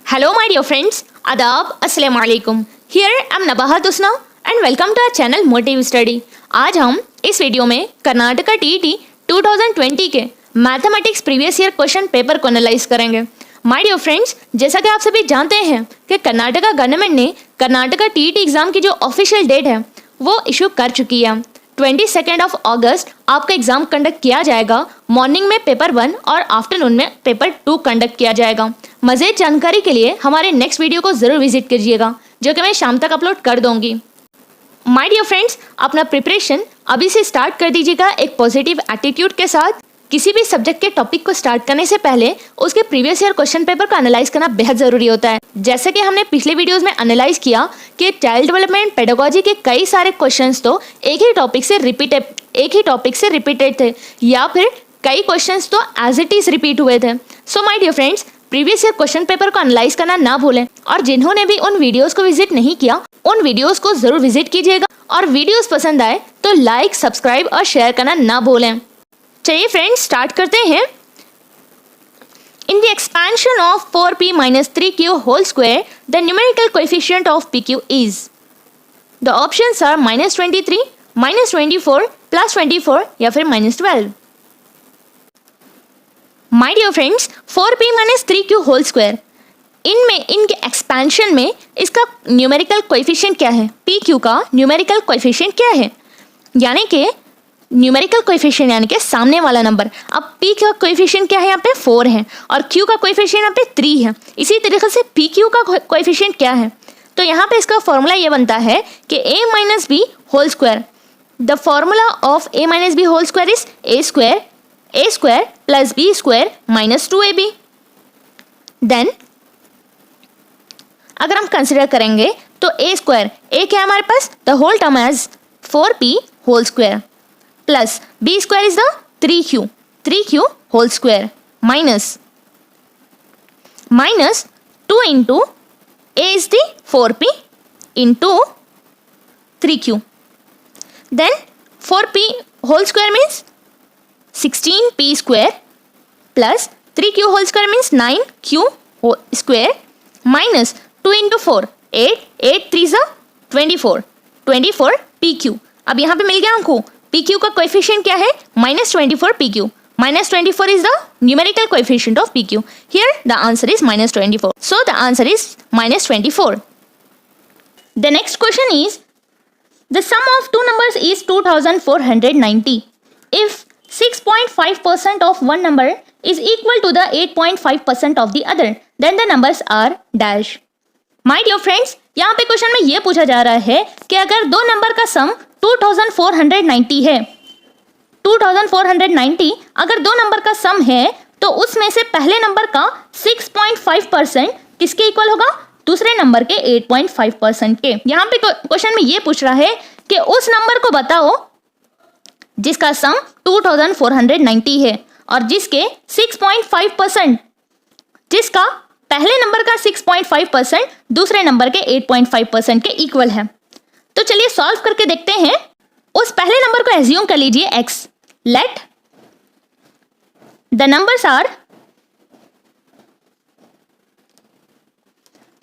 Hello my dear friends, आदाब, अस्सलाम वालेकुम। Here I am नबाहत Husna and welcome to our channel Motive Study। आज हम इस वीडियो में कर्नाटका टीईटी 2020 के mathematics previous year question paper को एनालाइज करेंगे। माय डियर फ्रेंड्स, जैसा कि आप सभी जानते हैं कि कर्नाटका गवर्नमेंट ने कर्नाटका टीईटी एग्जाम की जो ऑफिशियल डेट है वो इशू कर चुकी है। 22 अगस्त आपका एग्जाम कंडक्ट किया जाएगा। मॉर्निंग में पेपर 1 और आफ्टरनून में पेपर 2 कंडक्ट किया जाएगा। मज़ीद जानकारी के लिए हमारे नेक्स्ट वीडियो को ज़रूर विजिट कीजिएगा, जो कि मैं शाम तक अपलोड कर दूंगी। माय डियर फ्रेंड्स, अपना प्रिपरेशन अभी से स्टार्ट कर दीजिएगा एक पॉजिटिव एटीट्यूड के साथ। किसी भी सब्जेक्ट के टॉपिक को स्टार्ट करने से पहले उसके प्रीवियस ईयर क्वेश्चन पेपर को एनालाइज करना बेहद ज़रूरी होता है। जैसे कि हमने पिछले वीडियोस में एनालाइज किया कि चाइल्ड डेवलपमेंट पेडागोजी के कई सारे क्वेश्चंस तो एक ही टॉपिक से रिपीटेड थे, या फिर कई क्वेश्चंस तो एज इट इज रिपीट हुए थे। So my dear friends, previous year question paper को एनालाइज करना ना भूलें, और जिन्होंने भी उन वीडियोस को विजिट नहीं किया उन वीडियोस को जरूर विजिट कीजिएगा, और वीडियोस पसंद आए तो लाइक, सब्सक्राइब और शेयर करना ना भूलें। चलिए फ्रेंड्स, स्टार्ट करते हैं। In the expansion of 4p minus 3q whole square, the numerical coefficient of pq is? The options are -23, -24, +24 या फिर -12। My dear friends, 4p minus 3q whole square, इनके एक्सपेंशन में इसका न्यूमेरिकल कोएफिशिएंट क्या है? pq का न्यूमेरिकल कोएफिशिएंट क्या है? यानी कि न्यूमेरिकल कोएफिशिएंट यानी कि सामने वाला नंबर। अब p का कोएफिशिएंट क्या है? यहाँ पे 4 है, और q का कोएफिशिएंट यहाँ पे 3 है। इसी तरीके से pq का कोएफिशिएंट क्या है? तो यहाँ पे इसका फॉर्मूला ये बनता है कि a minus B whole square. The formula of a minus B whole square is a square plus b square minus 2ab। Then अगर हम कंसिडर करेंगे तो a स्क्वायर, a क्या है हमारे पास? The whole term as 4p whole square plus b square is the 3q whole square minus 2 into a is the 4p into 3q। Then 4p whole square means 16p square plus 3q whole square means 9q square minus 2 into 4 8 3 ज़ा 24 pq। अब यहाँ पे मिल गया हमको pq का coefficient क्या है? -24 pq। -24 is the numerical coefficient of pq. Here the answer is -24. So the answer is -24. The next question is, the sum of two numbers is 2490. If 6.5% of one number is equal to the 8.5% of the other, then the numbers are dash. My dear friends, यहाँ पे question में ये पूछा जा रहा है कि अगर दो नंबर का सम 2490 है, 2490 अगर दो नंबर का सम है तो उसमें से पहले नंबर का 6.5% किसके इक्वल होगा? दूसरे नंबर के 8.5% के। यहाँ पे क्वेश्चन में ये पूछ रहा है कि उस नंबर को बताओ जिसका सम 2490 है और जिसके 6.5%, जिसका पहले नंबर का 6.5% दूसरे नंबर के 8.5% के इक्वल है। तो चलिए सॉल्व करके देखते हैं। उस पहले नंबर को एज्यूम कर लीजिए x। Let the numbers are,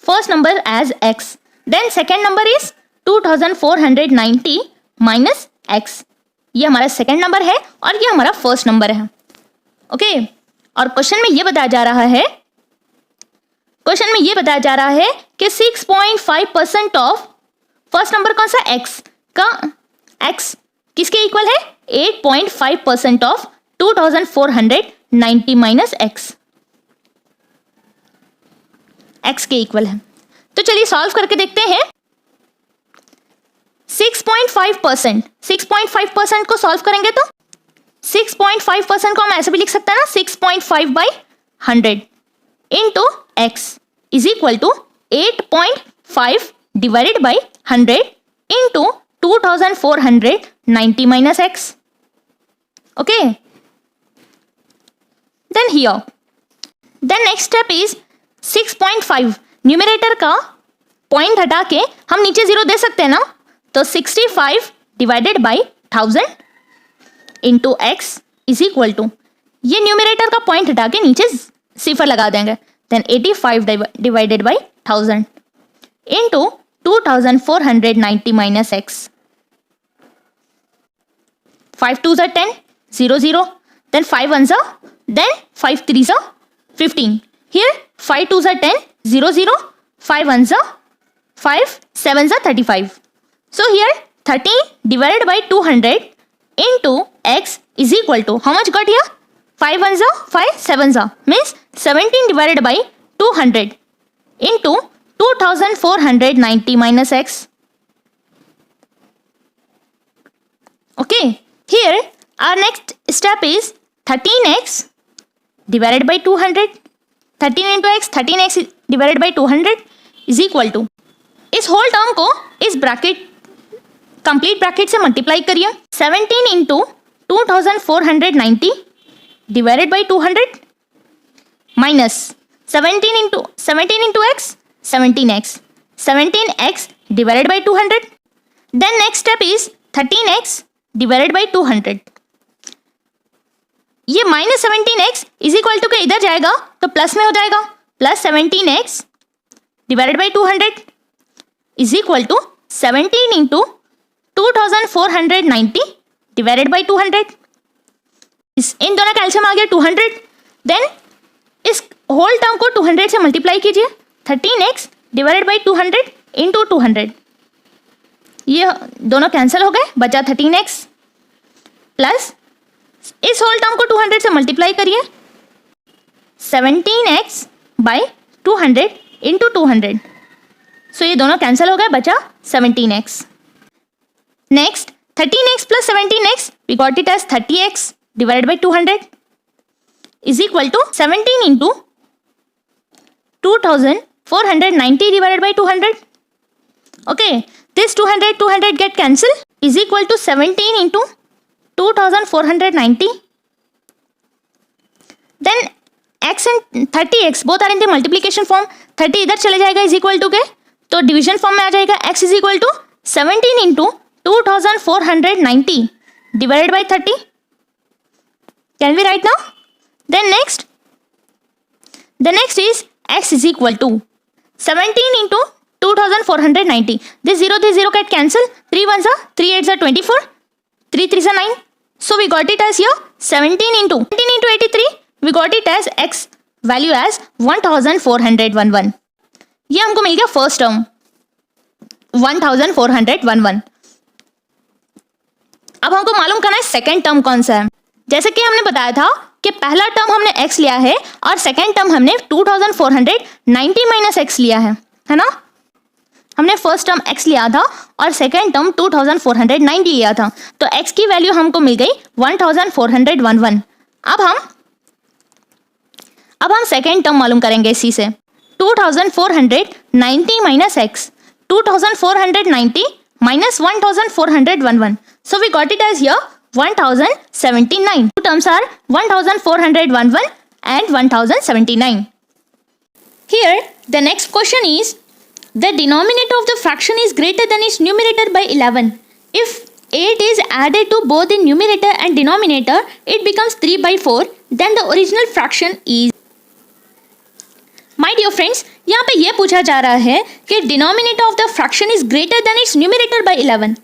first number as x, then second number is 2490 minus x। ये हमारा सेकेंड नंबर है और ये हमारा फर्स्ट नंबर है। ओके, और क्वेश्चन में ये बताया जा रहा है कि 6.5% ऑफ फर्स्ट नंबर कौन सा? x का, x किसके इक्वल है? 8.5% ऑफ 2490 माइनस x के इक्वल है। तो चलिए सॉल्व करके देखते हैं। 6.5% को सॉल्व करेंगे तो 6.5% को हम ऐसे भी लिख सकते हैं ना, 6.5/100 into x is equal to 8.5 divided by 100 into 2490 minus x। Okay, then here then next step is 6.5। Numerator का पॉइंट हटा के हम नीचे 0 दे सकते हैं ना, तो 65 divided by 1000 into x is equal to, ये न्यूमरेटर का पॉइंट हटा के नीचे सिफर लगा देंगे, then 85 divided by 1000 into 2490 minus x. 5 2s are 10, 0 0, then 5 1s are, then 5 3s are 15. Here 5 2s are 10, 0 0, 5 1s are 5 7s are 35. So here 13 divided by 200 into x is equal to, how much got here? 5 1s are, 5 7s are, means 17 divided by 200 into 2490 minus x. Okay, here our next step is 13x divided by 200. 13 into x, 13x divided by 200 is equal to, इस whole term को इस bracket complete bracket से multiply करिए. 17 into 2490 divided by 200 minus 17 into x 17x. 17x divided by 200. Then next step is 13x divided by 200. ये minus 17x is equal to के इधर जाएगा तो प्लस में हो जाएगा, plus 17x divided by 200 is equal to 17 into 2490 divided by 200. इन दोनों का एलसीएम आ गया 200. देन इस होल टर्म को 200 से मल्टीप्लाई कीजिए. 13x divided by 200 into 200. ये दोनों कैंसिल हो गए, बचा 13x प्लस इस होल टर्म को 200 से मल्टीप्लाई करिए. 17x by 200 into 200. सो ये दोनों कैंसिल हो गए, बचा 17x. Next 13x plus 17x we got it as 30x divided by 200 is equal to 17 into 2490 divided by 200. Okay, this 200 get cancelled is equal to 17 into 2490. Then x and 30x both are in the multiplication form. 30 इधर चले जाएगा is equal to के, तो division form में आ जाएगा. x is equal to 17 into 2490 divided by 30. Can we write now? Then next, the next is x is equal to 17 into 2490. This 0 get cancelled. 3 1s are, 3 8s are 24, 3 3s are 9. So we got it as here 17 into 83. We got it as x value as 1411. ये हमको मिल गया first term 1411. अब हमको मालूम करना है second term कौन सा है. जैसे कि हमने बताया था कि पहला टर्म हमने x लिया है और सेकेंड टर्म हमने 2490 माइनस x लिया है ना. हमने फर्स्ट टर्म x लिया था और सेकेंड टर्म 2490 लिया था, तो x की वैल्यू हमको मिल गई 1411. अब हम सेकेंड टर्म मालूम करेंगे इसी से. 2490 minus x, 2490 minus 1411. So we got it as here 1079. Two terms are 1411 and 1079. Here the next question is, the denominator of the fraction is greater than its numerator by 11. If 8 is added to both the numerator and denominator, it becomes 3 by 4. Then the original fraction is. My dear friends, यहाँ पे ये पूछा जा रहा है कि denominator of the fraction is greater than it's numerator bye 11.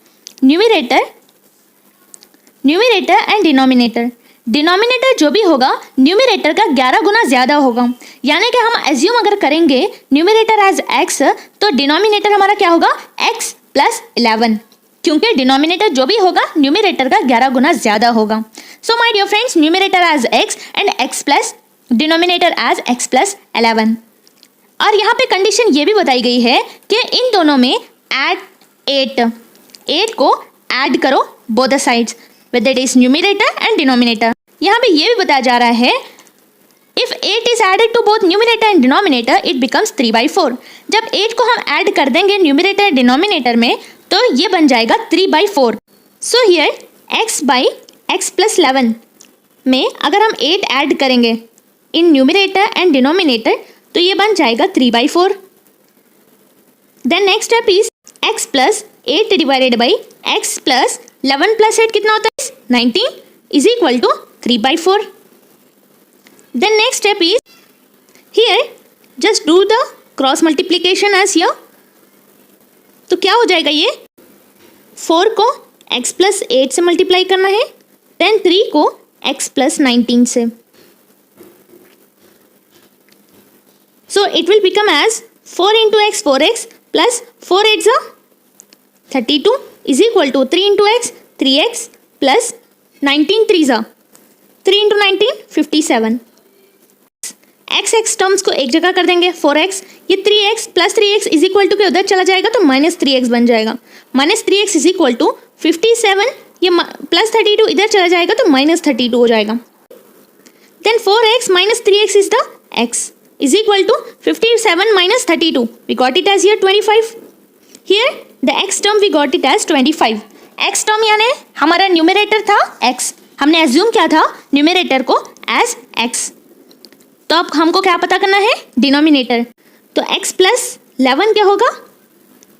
Numerator and denominator. Denominator जो भी होगा न्यूमरेटर का 11 गुना ज़्यादा होगा. यानी कि हम एज्यूम अगर करेंगे न्यूमरेटर एज x, तो डिनोमिनेटर हमारा क्या होगा x प्लस 11, क्योंकि डिनोमिनेटर जो भी होगा न्यूमरेटर का 11 गुना ज़्यादा होगा. So my dear friends, numerator as x and x plus denominator as x plus 11. और यहाँ पे कंडीशन ये भी बताई गई है कि इन दोनों में ऐड 8 को ऐड करो both the sides, whether it is numerator and denominator. यहाँ पे ये भी बताया जा रहा है if 8 is added to both numerator and denominator, it becomes 3 by 4. जब 8 को हम ऐड कर देंगे न्यूमरेटर डिनोमिनेटर में तो ये बन जाएगा 3 by 4. So here x by x plus 11 में अगर हम 8 ऐड करेंगे इन न्यूमरेटर एंड डिनोमिनेटर तो ये बन जाएगा 3 by 4. Then next step is x plus 8 divided by x plus 11 plus 8 कितना होता है 19 is equal to 3 by 4. Then next step is here just do the cross multiplication as here. तो क्या हो जाएगा, ये 4 को x प्लस 8 से मल्टीप्लाई करना है, देन 3 को x प्लस 19 से। So it will become as 4 into x 4x plus 4 8 जा 32 is equal to 3 into x 3x plus 19 3 जा 3 इंटू 19 57। x टर्म्स को एक जगह कर देंगे, 4x, ये 3x plus 3x is equal to के उधर चला जाएगा तो माइनस 3x बन जाएगा। Minus 3x is equal to 57, ये प्लस 32 इधर चला जाएगा तो माइनस 32 हो जाएगा। Then 4x minus 3x is the x is equal to 57 minus 32, we got it as here 25। Here the x term we got it as 25। x term यानी हमारा numerator था x, हमने एज्यूम किया था न्यूमरेटर को as x। तो अब हमको क्या पता करना है, डिनोमिनेटर। तो x प्लस 11 क्या होगा,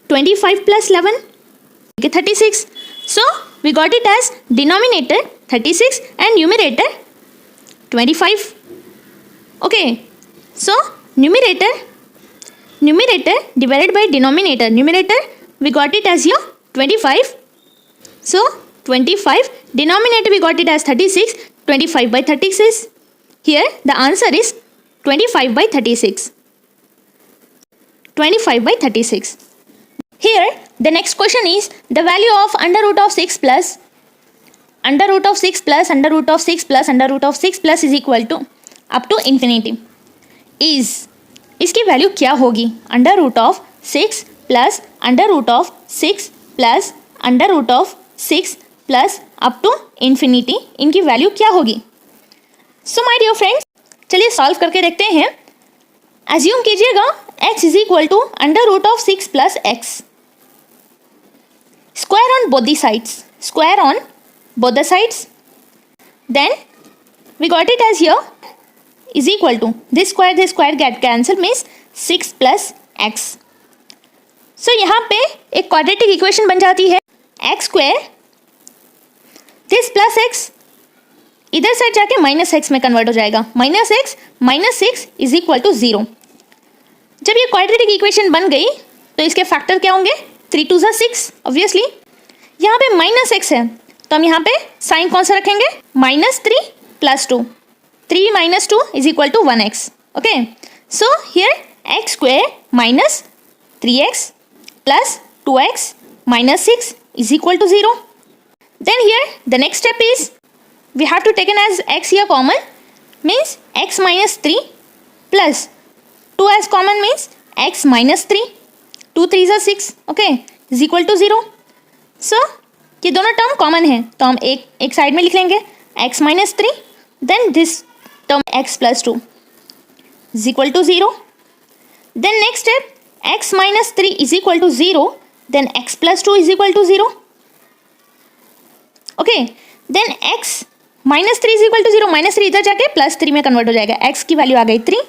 25 plus 11 36। So we got it as denominator 36 and numerator 25। Okay, so numerator divided by denominator, numerator we got it as here 25. So 25, denominator we got it as 36, 25 by 36. Here the answer is 25 by 36. 25 by 36. Here the next question is the value of under root of 6 plus under root of 6 plus under root of 6 plus under root of 6 plus is equal to up to infinity is, इसकी value क्या होगी, under root of 6 plus under root of 6 plus under root of 6 plus up to infinity, इनकी value क्या होगी। So my dear friends, चलिए solve करके देखते हैं। एज्यूम कीजिएगा x is equal to under root of 6 plus x, square on both the sides, square on both the sides, then we got it as here is equal to this square get cancel means 6 plus x. So यहाँ पे एक quadratic equation बन जाती है x square this plus x इधर side जाके minus x में convert हो जाएगा, minus x minus 6 is equal to 0। जब ये quadratic equation बन गई तो इसके फैक्टर क्या होंगे, 3 2 6 ऑब्वियसली। यहाँ पे माइनस एक्स है तो हम यहाँ पे साइन कौन सा रखेंगे, minus 3 plus 2, 3 minus 2 is equal to 1x. Okay, so here x square minus 3x plus 2x minus 6 is equal to 0. Then here the next step is we have to take an as x here common means x minus 3 plus 2 as common means x minus 3, 2 3s are 6. Okay, is equal to 0. So ये दोनों term common है तो हम एक side में लिख लेंगे x minus 3, then this term x plus 2 is equal to 0. Then next step x minus 3 is equal to 0, then x plus 2 is equal to 0. Okay, then x minus 3 is equal to 0, minus 3 इधर जाके plus 3 में convert हो जाएगा, x की value आ गई 3,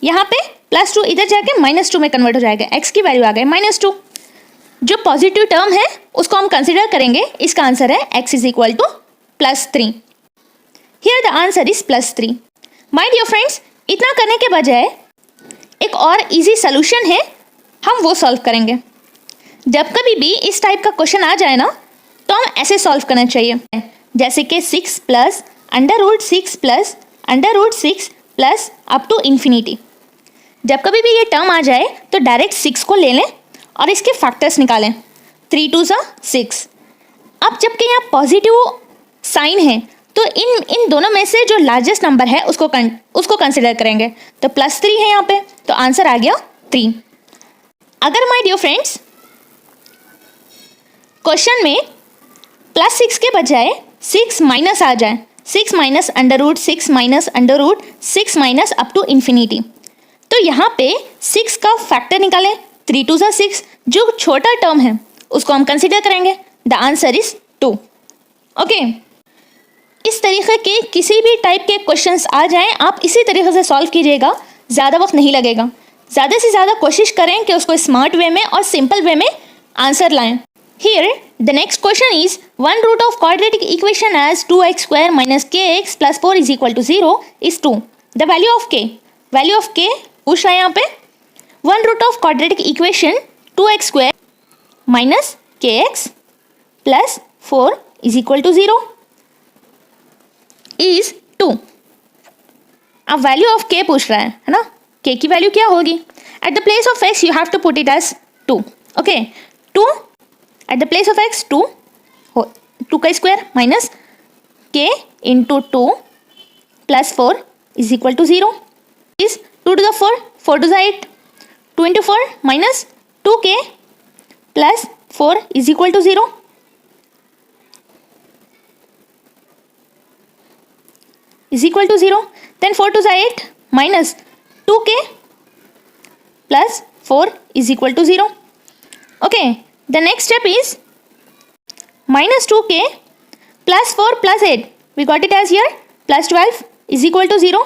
यहाँ पे प्लस 2 इधर जाके माइनस 2 में कन्वर्ट हो जाएगा, x की वैल्यू आ गई माइनस 2। जो पॉजिटिव टर्म है उसको हम कंसिडर करेंगे, इसका आंसर है x is equal to plus 3। Here the answer is plus 3। My dear friends, इतना करने के बजाय एक और इजी सोल्यूशन है, हम वो सॉल्व करेंगे। जब कभी भी इस टाइप का क्वेश्चन आ जाए ना तो हम ऐसे सॉल्व करना चाहिए, जैसे कि 6 plus under root 6 plus under root 6 plus up to infinity. जब कभी भी ये टर्म आ जाए तो डायरेक्ट 6 को ले लें और इसके फैक्टर्स निकालें, 3 2 6। अब जबकि यहाँ पॉजिटिव साइन है तो इन दोनों में से जो लार्जेस्ट नंबर है उसको कंसिडर करेंगे, तो प्लस 3 है यहाँ पे, तो आंसर आ गया 3। अगर माय डियर फ्रेंड्स क्वेश्चन में प्लस 6 के बजाय 6 माइनस आ जाए, 6 minus under root 6 minus under root 6 minus up to infinity, तो यहाँ पे 6 का फैक्टर निकालें, 3 2 6, जो छोटा टर्म है उसको हम कंसिडर करेंगे, द आंसर इज 2। ओके, इस तरीके के किसी भी टाइप के क्वेश्चंस आ जाएं, आप इसी तरीके से सॉल्व कीजिएगा, ज़्यादा वक्त नहीं लगेगा। ज़्यादा से ज़्यादा कोशिश करें कि उसको स्मार्ट वे में और सिंपल वे में आंसर लाएं। Here the next question is 1 root of quadratic equation as 2x square minus kx plus 4 is equal to 0 is 2। The value of k पूछ रहा है यहाँ पे। One root of quadratic equation 2x square minus kx plus 4 is equal to 0 is 2. अब value of k पूछ रहा है ना, k की वैल्यू क्या होगी? At the place of x you have to put it as 2. Okay, 2 at the place of x 2 का square minus k into 2 plus 4 is equal to 0 is 2 to the 4, 4 to the 8, 2 into 4 minus 2k plus 4 is equal to 0. Is equal to 0. Then 4 to the 8 minus 2k plus 4 is equal to 0. Okay, the next step is minus 2k plus 4 plus 8. We got it as here plus 12 is equal to 0.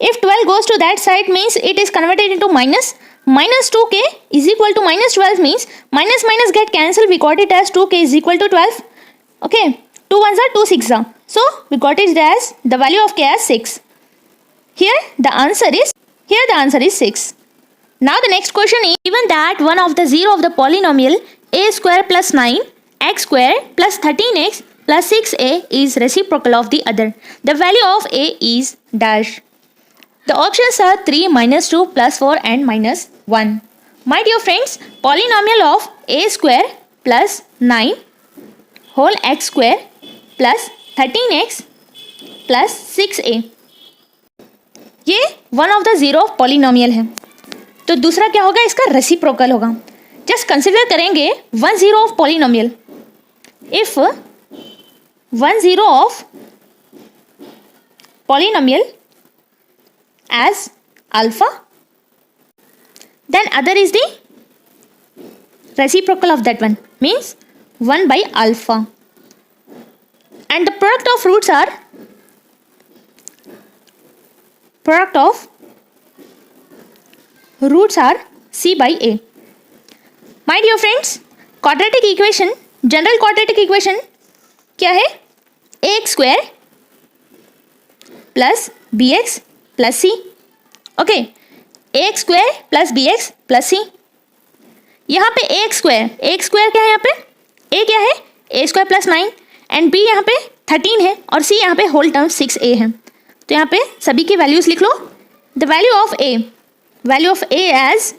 If 12 goes to that side means it is converted into minus. Minus 2k is equal to minus 12 means minus minus get cancelled. We got it as 2k is equal to 12. Okay, 2 ones are 2 6 are. So we got it as the value of k as 6. Here the answer is 6. Now the next question is, given that one of the 0 of the polynomial a square plus 9 x square plus 13x plus 6a is reciprocal of the other, the value of a is dash. The options are 3, minus 2, plus 4 and minus 1. My dear friends, polynomial of a square plus 9 whole x square plus 13x plus 6a, ये one of the 0 of polynomial है, तो दूसरा क्या होगा? इसका reciprocal होगा. Just consider करेंगे 1 0 of polynomial. If 1 0 of polynomial as alpha, then other is the reciprocal of that one, means 1 by alpha, and the product of roots are c by a. My dear friends, quadratic equation, general quadratic equation क्या है? ax square plus bx plus C. Okay, x square plus B x plus C. यहाँ पे x square क्या है? यहाँ पे ए क्या है? ए स्क्वायर प्लस 9 एंड बी यहाँ पे 13 है और सी यहाँ पे होल टर्म 6a है. तो यहाँ पे सभी की वैल्यूज लिख लो. The value of A as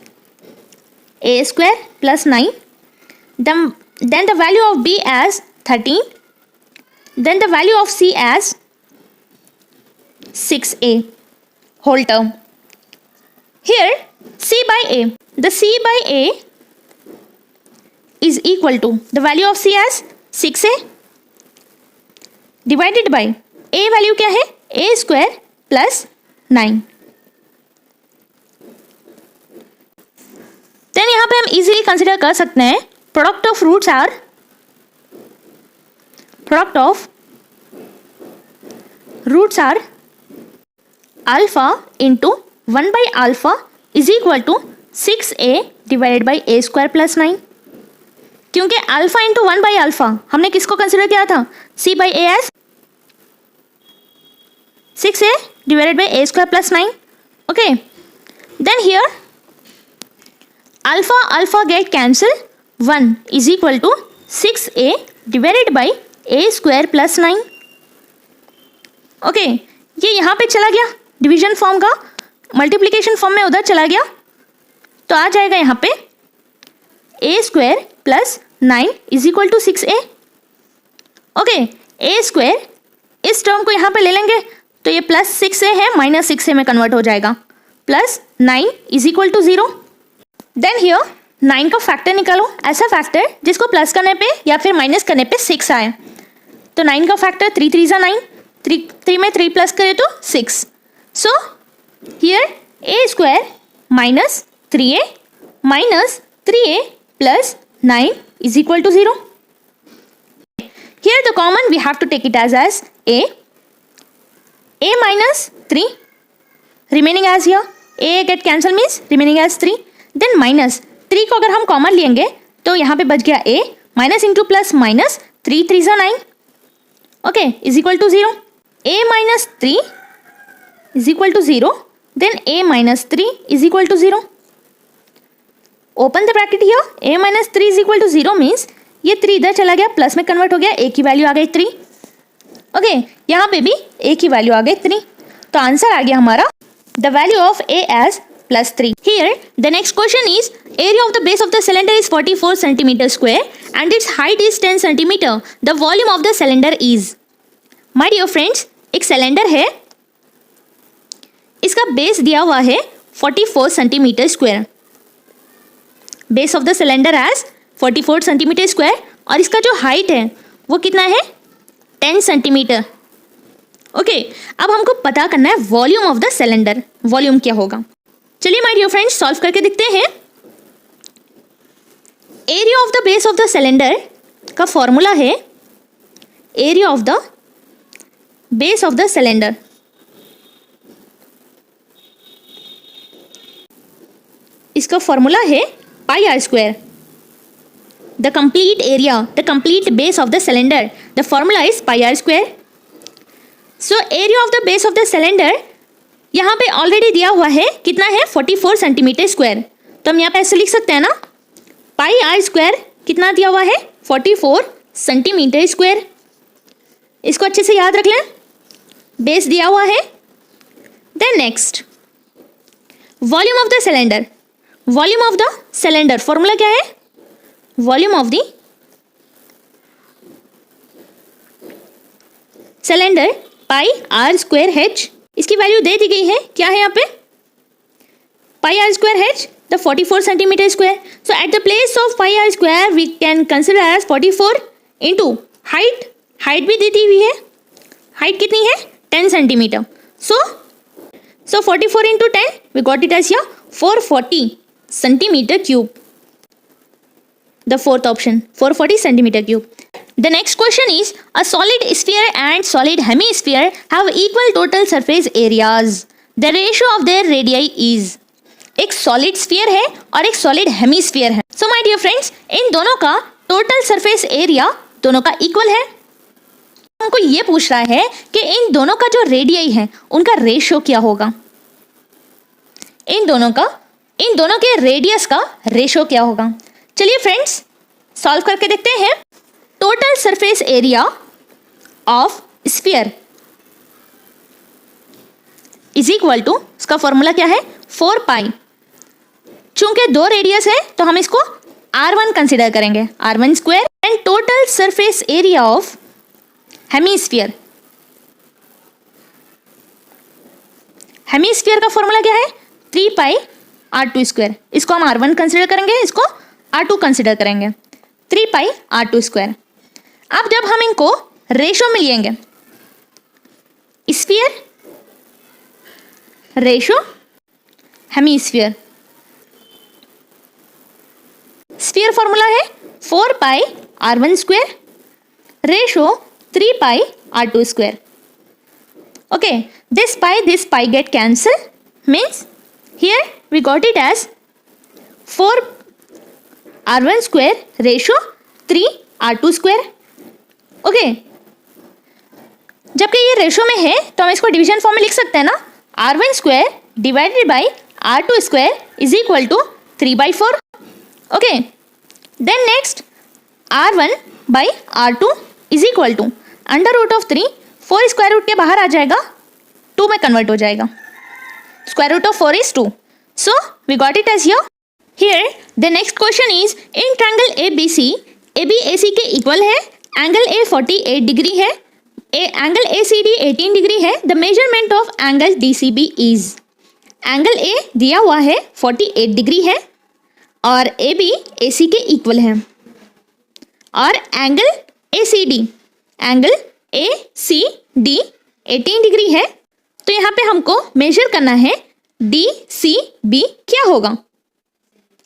A square plus 9, then the value of B as 13, then the value of C as 6a whole term. Here c by a, the c by a is equal to the value of c as 6a divided by a value क्या है? a square plus 9. Then यहाँ पे हम easily consider कर सकते हैं product of roots are alpha into 1 by alpha is equal to 6a divided by a square plus 9. क्योंकि alpha into 1 by alpha हमने किसको कंसिडर किया था? c by a as 6a divided by a square plus 9. Okay, then here alpha get cancelled. 1 is equal to 6a divided by a square plus 9. Okay, ये यहाँ पे चला गया division form का, मल्टीप्लिकेशन फॉर्म में उधर चला गया, तो आ जाएगा यहाँ पे a square plus 9 is equal to 6a. Okay, a square इस टर्म को यहाँ पे ले लेंगे तो ये प्लस 6a है, माइनस 6a में कन्वर्ट हो जाएगा, plus 9 is equal to 0. Then here 9 का फैक्टर निकालो, ऐसा फैक्टर जिसको प्लस करने पे या फिर माइनस करने पे 6 आए. तो 9 का फैक्टर 3 3 जा 9, 3 में 3 प्लस करे तो 6. So here a square minus 3a minus 3a plus 9 is equal to 0. Here the common we have to take it as a minus 3 remaining as here, a get cancel means remaining as 3, then minus 3 को अगर हम common लेंगे तो यहाँ पे बच गया a minus into plus minus 3 3 जा 9. Okay, is equal to 0. a minus 3 is equal to 0, then a minus 3 is equal to 0. Open the bracket here, a minus 3 is equal to 0 means ये 3 इधर चला गया, प्लस में convert हो गया, a की value आ गई 3। ओके, यहाँ पे भी a की वैल्यू आ गई 3, तो आंसर आ गया हमारा the value of a as +3. Here the next question is area of the base of the cylinder is 44 centimeter square and its height is 10 centimeter. The volume of the cylinder is. My dear friends, एक cylinder है, इसका base दिया हुआ है 44 centimetre square, base of the cylinder as 44 centimetre square, और इसका जो height है वो कितना है 10 सेंटीमीटर। ओके, अब हमको पता करना है volume of the cylinder, volume क्या होगा। चलिए माय डियर फ्रेंड्स सॉल्व करके देखते हैं। Area of the base of the cylinder का फॉर्मूला है area of the base of the cylinder, इसका फॉर्मूला है pi R square. The complete area, the complete base of the cylinder, the formula is pi R square. So area of the base of the cylinder यहाँ पे already दिया हुआ है, कितना है 44 centimetre square, तो हम यहाँ पे ऐसे लिख सकते हैं ना, पाई आर स्क्वायर कितना दिया हुआ है 44 सेंटीमीटर स्क्वायर। इसको अच्छे से याद रख लें, बेस दिया हुआ है। Then next volume of the cylinder, volume of the cylinder formula क्या है, volume of the cylinder pi R square H, इसकी वैल्यू दे दी गई है, क्या है यहाँ पे pi R square H the 44 centimetre square. So at the place of pi R square we can consider as 44 into height, height भी दी दी हुई है, हाइट कितनी है 10 centimetre. So 44 into 10 we got it as here 440 centimetre cube, the fourth option 440 centimetre cube. The next question is a solid sphere and solid hemisphere have equal total surface areas. The ratio of their radii is. एक solid sphere है और एक solid hemisphere है। So my dear friends, इन दोनों का total surface area दोनों का equal है। हमको ये पूछ रहा है कि इन दोनों का जो रेडियाई है उनका रेशियो क्या होगा, इन दोनों के रेडियस का रेशियो क्या होगा। चलिए फ्रेंड्स सॉल्व करके देखते हैं। Total surface area of sphere is equal to, इसका फॉर्मूला क्या है 4 पाई, चूंकि 2 रेडियस है तो हम इसको R1 कंसिडर करेंगे, R1 square, and total surface area of hemisphere, hemisphere का फॉर्मूला क्या है 3 पाई R2 स्क्वायर, इसको हम R1 कंसिडर करेंगे, इसको R2 कंसिडर करेंगे, 3 पाई R2 स्क्वायर। अब जब हम इनको रेशो में लिएंगे, sphere ratio hemisphere, sphere formula है 4 pi R1 square ratio 3 pi R2 square. Okay, this pi get cancel, means here we got it as 4 R1 square ratio 3 R2 square. Okay, जबकि ये ratio में है तो हम इसको डिवीजन फॉर्म में लिख सकते हैं ना, R1 square divided by R2 square is equal to 3/4। Okay, then next R1 by R2 is equal to under root of 3, 4 square root के बाहर आ जाएगा, 2 में कन्वर्ट हो जाएगा, square root of 4 is 2, so we got it as here. Here the next question is in triangle ABC, AB AC के equal है, angle A 48 degree है, एंगल ACD 18 डिग्री है, the measurement of angle DCB is. Angle A दिया हुआ है 48 degree है और AB AC के इक्वल है, और एंगल ACD 18 डिग्री है, तो यहाँ पे हमको मेजर करना है DCB क्या होगा,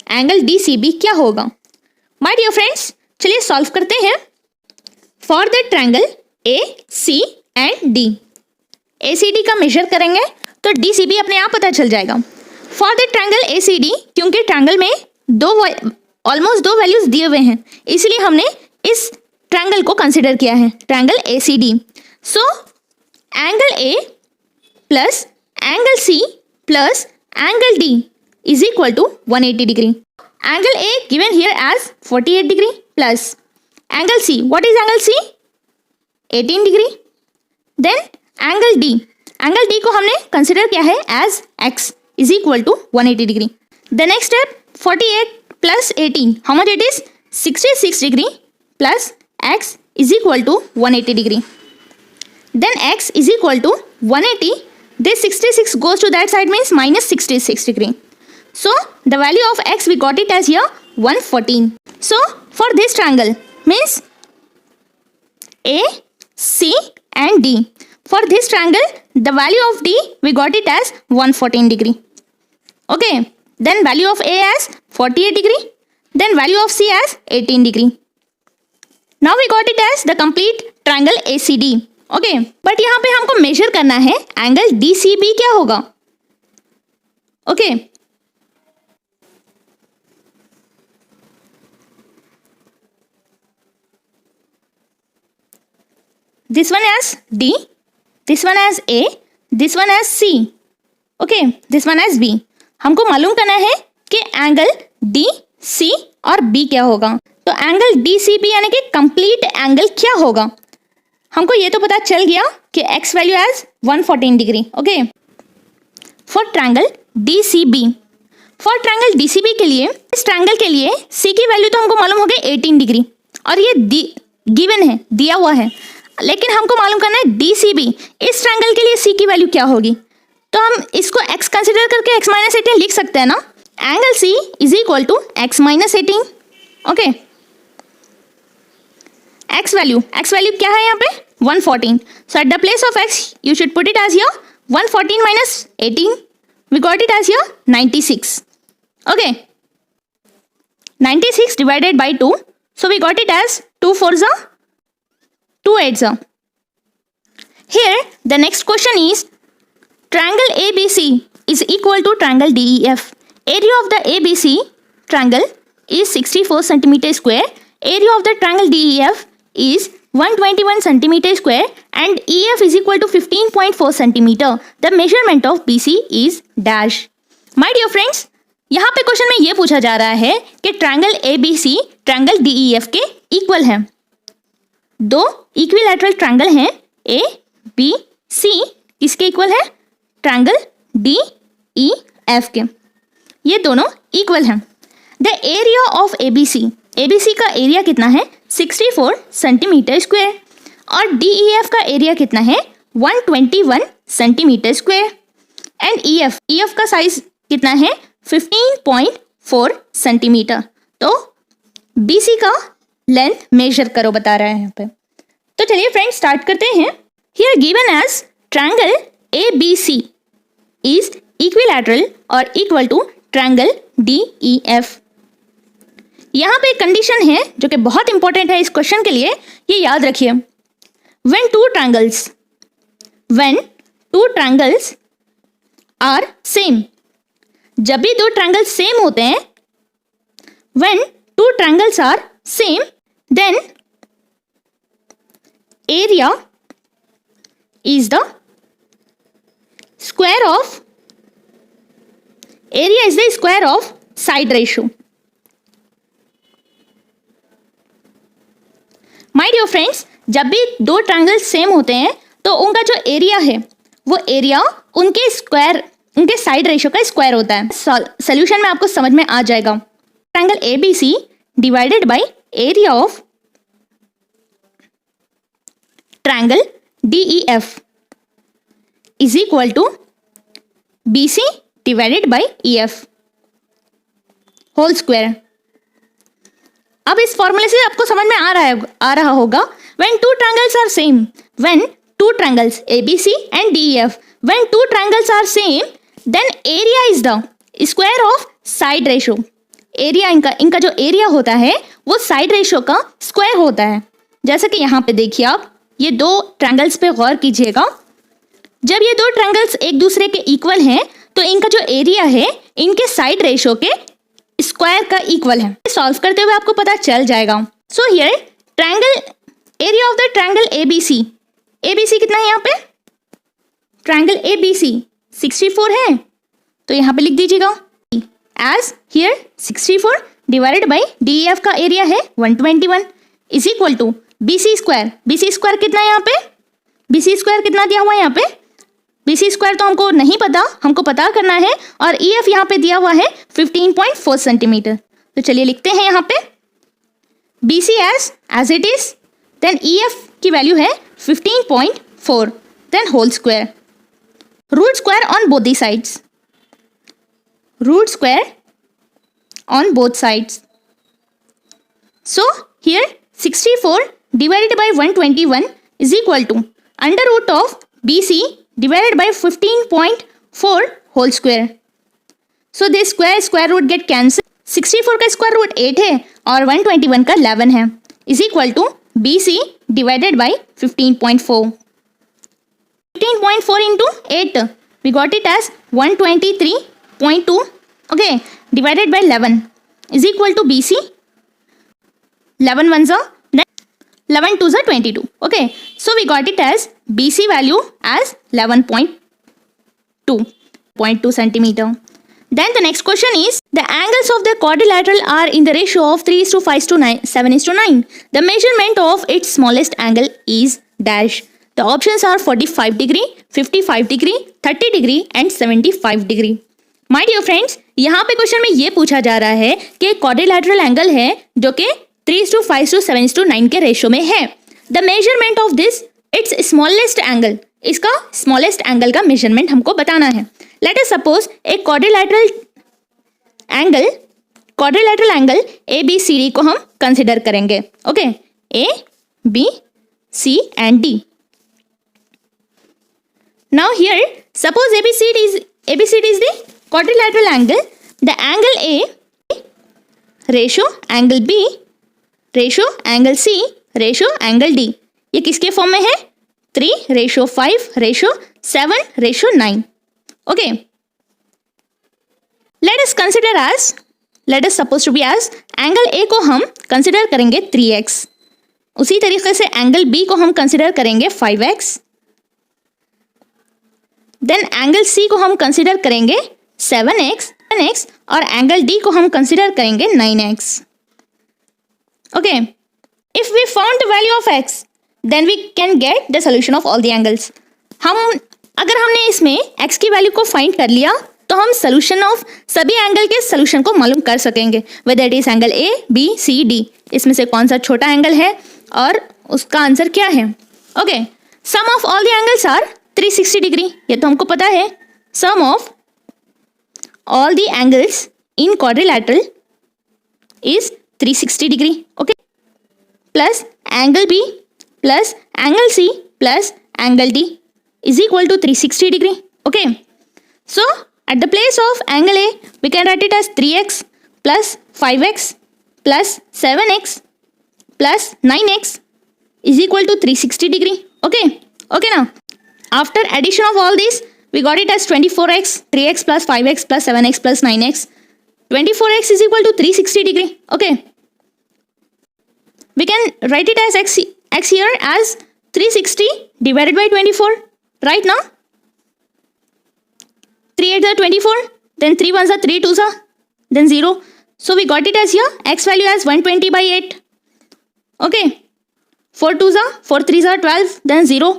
एंगल DCB क्या होगा। माय डियर फ्रेंड्स चलिए सॉल्व करते हैं। For the triangle AC and D, ACD का मेजर करेंगे तो DCB अपने आप पता चल जाएगा। फॉर द ट्रायंगल ACD, क्योंकि ट्रायंगल में ऑलमोस्ट 2 वैल्यूज दिए हुए हैं, इसलिए हमने इस ट्रायंगल को कंसिडर किया है, triangle ACD। So angle A plus angle C plus angle D is equal to 180 degree. Angle A given here as 48 degree plus angle C. What is angle C? 18 degree. Then angle D. Angle D को हमने consider किया है as X is equal to 180 degree. The next step 48 plus 18. How much it is? 66 degree plus X is equal to 180 degree. Then X is equal to 180. This 66 goes to that side means minus 66 degree. So the value of X we got it as here 114. So for this triangle means A, C and D. For this triangle the value of D we got it as 114 degree. Okay. Then value of A as 48 degree. Then value of C as 18 degree. Now we got it as the complete triangle ACD. Okay but यहाँ पे हमको major करना है angle DCB क्या होगा. Okay this one as D, this one as A, this one as C. Okay this one as B. हमको मालूम करना है कि एंगल DC और B क्या होगा. तो एंगल DCB यानी कि कंप्लीट एंगल क्या होगा. हमको ये तो पता चल गया कि x value as 114 degree. Okay for triangle DCB, for triangle DCB के लिए इस ट्रायंगल के लिए C की वैल्यू तो हमको मालूम हो गई 18 डिग्री और ये गिवन है, दिया हुआ है. लेकिन हमको मालूम करना है DCB इस ट्रायंगल के लिए C की वैल्यू क्या होगी. तो हम इसको x कंसिडर करके x माइनस 18 लिख सकते हैं ना. Angle C is equal to x minus 18. Okay x value क्या है यहाँ पे 114. So at the place of x you should put it as here 114 minus 18. We got it as here 96. Okay 96 divided by 2. So we got it as 2 4s are 2 8s are. Here the next question is triangle ABC is equal to triangle DEF. Area of the ABC triangle is 64 centimeter square. Area of the triangle DEF is 121 centimeter square and EF is equal to 15.4 centimeter. The measurement of BC is dash. My dear friends, यहाँ पे question में ये पूछा जा रहा है कि triangle ABC triangle DEF के इक्वल है. दो इक्विलैटरल ट्रायंगल हैं ABC किसके इक्वल है ट्रायंगल DEF के. ये दोनों इक्वल हैं. द एरिया ऑफ ABC का एरिया कितना है 64 सेंटीमीटर स्क्वायर और DEF का एरिया कितना है 121 सेंटीमीटर स्क्वायर एंड EF का साइज कितना है 15.4 सेंटीमीटर. तो BC का लेंथ मेजर करो बता रहा है यहाँ पे. तो चलिए फ्रेंड्स स्टार्ट करते हैं. Here given as triangle ABC is equilateral और इक्वल टू ट्रायंगल DEF. यहाँ पे एक कंडीशन है जो कि बहुत इंपॉर्टेंट है इस क्वेश्चन के लिए, ये याद रखिए. when two triangles are same, जब भी दो ट्रायंगल सेम होते हैं, when two triangles are same then area is the square of side ratio. My dear friends, जब भी दो ट्रायंगल सेम होते हैं तो उनका जो एरिया है वो एरिया उनके साइड रेशियो का स्क्वायर होता है. सॉल्यूशन में आपको समझ में आ जाएगा. Triangle ABC divided by area of triangle DEF is equal to BC divided by EF whole square. अब इस फॉर्मूले से आपको समझ में आ रहा होगा when two triangles are same, when two triangles ABC and DEF, when two triangles are same then area is the square of side ratio. Area इनका जो एरिया होता है वो साइड रेशियो का स्क्वायर होता है. जैसा कि यहाँ पे देखिए आप ये दो ट्रायंगल्स पे गौर कीजिएगा. जब ये दो ट्रायंगल्स एक दूसरे के इक्वल हैं तो इनका जो एरिया है इनके साइड रेशियो के स्क्वायर का इक्वल है. सॉल्व करते हुए आपको पता चल जाएगा. So here triangle area of the triangle ABC कितना है यहाँ पे ट्रायंगल ABC 64 है तो यहाँ पे लिख दीजिएगा as here 64 divided by DEF का एरिया है 121 is equal to BC square. BC square कितना है यहाँ पे? BC स्क्वायर कितना दिया हुआ है यहाँ पे? BC स्क्वायर तो हमको नहीं पता, हमको पता करना है, और EF यहाँ पे दिया हुआ है 15.4 सेंटीमीटर। तो चलिए लिखते हैं यहाँ पे BC as it is, then EF की वैल्यू है 15.4, then whole square, root square on both the sides, root square on both sides. So here 64 divided by 121 is equal to under root of BC divided by 15.4 whole square. So this square root get cancelled. 64 का square root 8 है और 121 का 11 है is equal to BC divided by 15.4. 15.4 into 8 we got it as 123.2. Okay, divided by 11 is equal to BC. 11 ones are, then 11 twos are 22. Okay, so we got it as BC value as 11.2 centimeter. Then the next question is the angles of the quadrilateral are in the ratio of 3:5:9 The measurement of its smallest angle is dash. The options are 45 degree, 55 degree, 30 degree and 75 degree. My dear friends, यहाँ पे question में ये पूछा जा रहा है कि quadrilateral angle है जो कि 3:5:7:9 के रेशो में है। The measurement of this it's smallest angle, इसका स्मॉलेस्ट एंगल का मेजरमेंट हमको बताना है। लेट अस सपोज एक क्वाड्रिलैटरल एंगल ABCD को हम कंसिडर करेंगे। Okay, ABC and D. Now here suppose ABCD is the quadrilateral angle. The angle A ratio angle B ratio angle C ratio angle D. ये किसके form में है? 3:5:7:9. Okay. Let us suppose to be as angle A को हम consider करेंगे 3x. उसी तरीके से एंगल B को हम कंसिडर करेंगे 5x. देन एंगल C को हम कंसिडर करेंगे 7x और एंगल D को हम कंसिडर करेंगे 9x. Okay, if we found the value of x then we can get the solution of all the angles. अगर हमने इसमें x की वैल्यू को फाइंड कर लिया तो हम सोल्यूशन ऑफ सभी एंगल के सोल्यूशन को मालूम कर सकेंगे, weather it is angle A, B, C, D. इसमें से कौन सा छोटा एंगल है और उसका आंसर क्या है. Okay, sum of all the angles are 360 degree, ये तो हमको पता है. Sum of all the angles in quadrilateral is 360 degree. Okay, plus angle B plus angle C plus angle D is equal to 360 degree. Okay, so at the place of angle A we can write it as 3x plus 5x plus 7x plus 9x is equal to 360 degree. Okay, now after addition of all these we got it as 24x, 3x plus 5x plus 7x plus 9x. 24x is equal to 360 degree. Okay. We can write it as x here as 360 divided by 24. Right now? 3 8s are 24. Then 3 1s are 3 2s are. Then 0. So we got it as here x value as 120 by 8. Okay. 4 2s are 4 3s are 12. Then 0.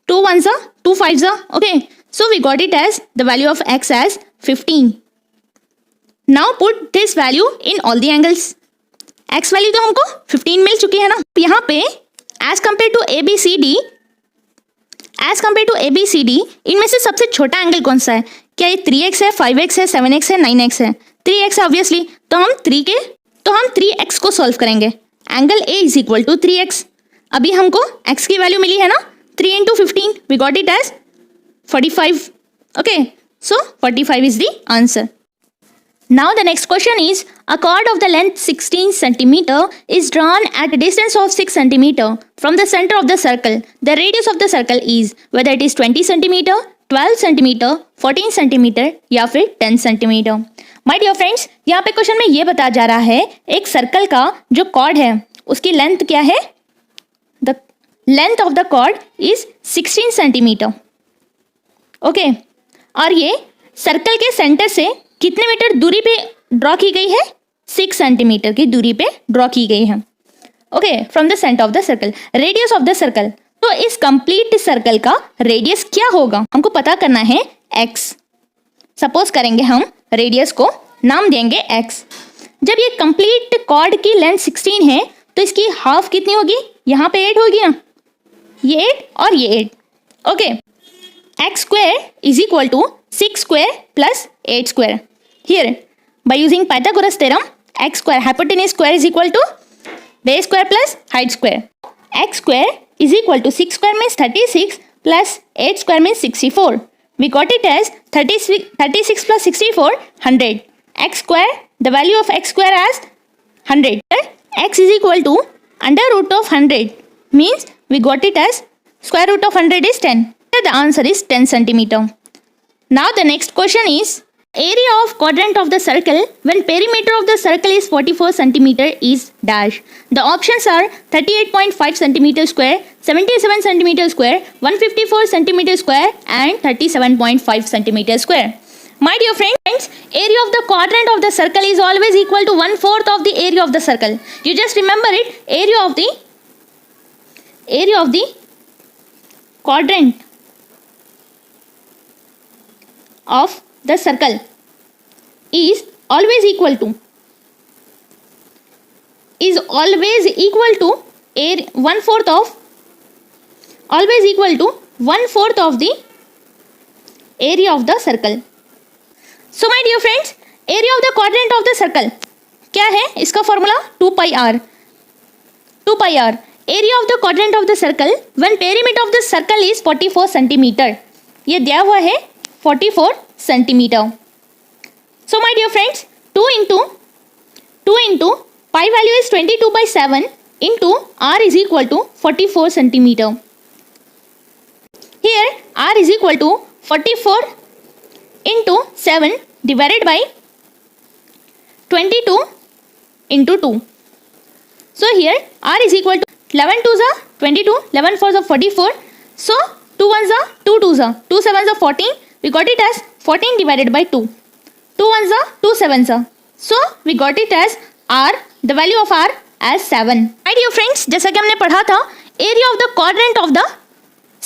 2 1s are 2 5s are. Okay. So we got it as the value of x as 15. Now put this value in all the angles. X value तो हमको 15 मिल चुकी है ना. यहाँ पे as compared to ABCD इनमें से सबसे छोटा एंगल कौन सा है? क्या ये 3x है, 5x है, 7x है, 9x है? 3x ऑब्वियसली, तो हम 3x को सॉल्व करेंगे. Angle A is equal to 3x. अभी हमको x की वैल्यू मिली है ना, 3 into 15 we got it as 45. Okay, so 45 is the answer. Now the next question is a chord of the length 16 centimeter is drawn at a distance of 6 centimeter from the center of the circle. The radius of the circle is whether it is 20 centimeter, 12 centimeter, 14 centimeter या फिर 10 centimeter. My dear friends, यहाँ पे question में ये बताया जा रहा है एक सर्कल का जो कॉर्ड है उसकी लेंथ क्या है? The length of the chord is 16 centimeter. Okay, और ये सर्कल के सेंटर से कितने मीटर दूरी पे ड्रॉ की गई है 6 सेंटीमीटर की दूरी पे ड्रॉ की गई है। Okay, from the centre of the circle, radius of the circle. तो इस कंप्लीट सर्कल का रेडियस क्या होगा, हमको पता करना है x। सपोज करेंगे हम रेडियस को नाम देंगे x। जब ये कंप्लीट कॉर्ड की लेंथ 16 है तो इसकी हाफ कितनी होगी, यहाँ पे 8 होगी ना, ये 8 और ये 8। Okay, x square is equal to 6 square plus 8 square. Here by using Pythagoras theorem, x square hypotenuse square is equal to base square plus height square. X square is equal to 6 square means 36 plus 8 square means 64. We got it as 36 plus 64, 100. X square, the value of x square as 100. X is equal to under root of 100 means we got it as square root of 100 is 10. The answer is 10 centimeter. Now the next question is, area of quadrant of the circle when perimeter of the circle is 44 centimeter is dash. The options are 38.5 centimeter square, 77 centimeter square, 154 centimeter square and 37.5 centimeter square. My dear friends, area of the quadrant of the circle is always equal to 1/4 of the area of the circle. You just remember it, area of the quadrant of the circle is always equal to 1/4 of the area of the circle. So my dear friends, area of the quadrant of the circle क्या है, इसका formula 2 pi r. area of the quadrant of the circle when perimeter of the circle is 44 centimeter. ये दिया हुआ है 44 centimeter. So my dear friends, 2 into pi value is 22/7 into r is equal to 44 centimeter. Here r is equal to 44 into 7 divided by 22 into 2. So here r is equal to 11 2s are 22, 11 4s are 44. So 2 1s are 2 2s are 2 7s are 14. We got it as 14 divided by 2. 2 1s are 2 7s are. So we got it as r, the value of r as 7. My dear friends, जैसा कि हमने पढ़ा था, area of the quadrant of the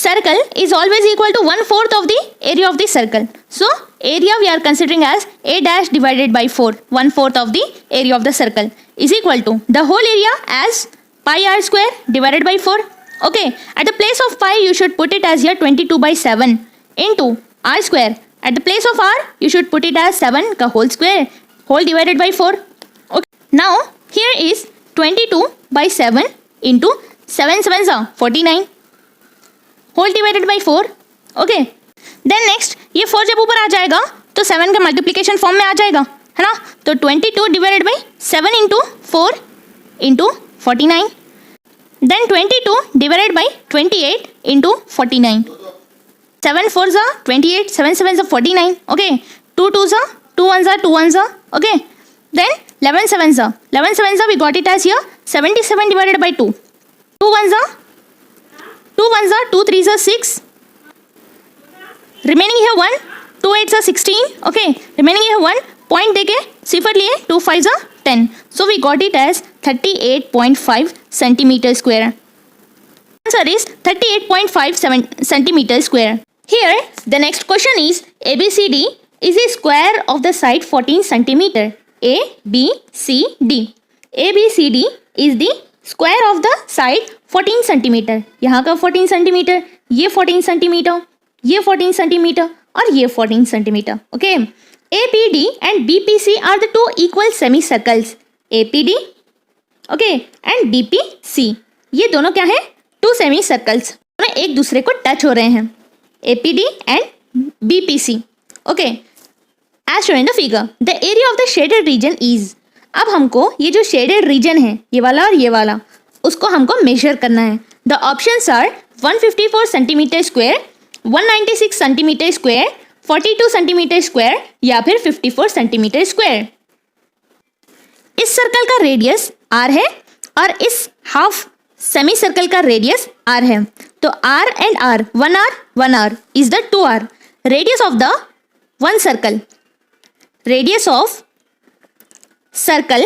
circle is always equal to 1/4 of the area of the circle. So area we are considering as a dash divided by 4, 1/4 of the area of the circle is equal to the whole area as pi r square divided by 4. Okay, at the place of pi you should put it as here 22/7 into r square. At the place of r you should put it as 7 ka whole square, whole divided by 4. Okay, now here is 22/7 into 7 7s are 49, whole divided by 4. Okay, then next ये 4 जब ऊपर आ जाएगा तो 7 का multiplication form में आ जाएगा, है ना. तो 22 divided by 7 into 4 into 49. Then 22 divided by 28 into 49. 7 4s are 28, 7 7s are 49. Okay, 2 2s are 2 1s are 2 1s are. Okay, then 11 7s are we got it as here 77 divided by 2. 2 1s are 2 3s are 6. Remaining here 1, 2 8s are 16. Okay, remaining here 1, point देके सिफर लिए 2 5s are 10. So we got it as 38.5 centimeter square. Answer is 38.5 centimeter square. Here the next question is, ABCD is a square of the side 14 centimeter. ABCD is the square of the side 14 centimeter. यहाँ का 14 centimeter, ये 14 centimeter, ये 14 centimeter और ये 14 centimeter. Okay, APD and BPC are the two equal semicircles. APD, okay, and BPC, ये दोनों क्या है, two semicircles. दोनों एक दूसरे को टच हो रहे हैं. APD and BPC. Okay, as shown in the figure, the area of the shaded region is. अब हमको ये जो shaded region है, ये वाला और ये वाला, उसको हमको measure करना है. The options are 154 centimeter square, 196 centimeter square, 42 centimeter square या फिर 54 centimeter square. इस सर्कल का रेडियस r है और इस हाफ सेमी सर्कल का रेडियस r है. तो r and r, 1r is the 2r. Radius of the one circle, radius of circle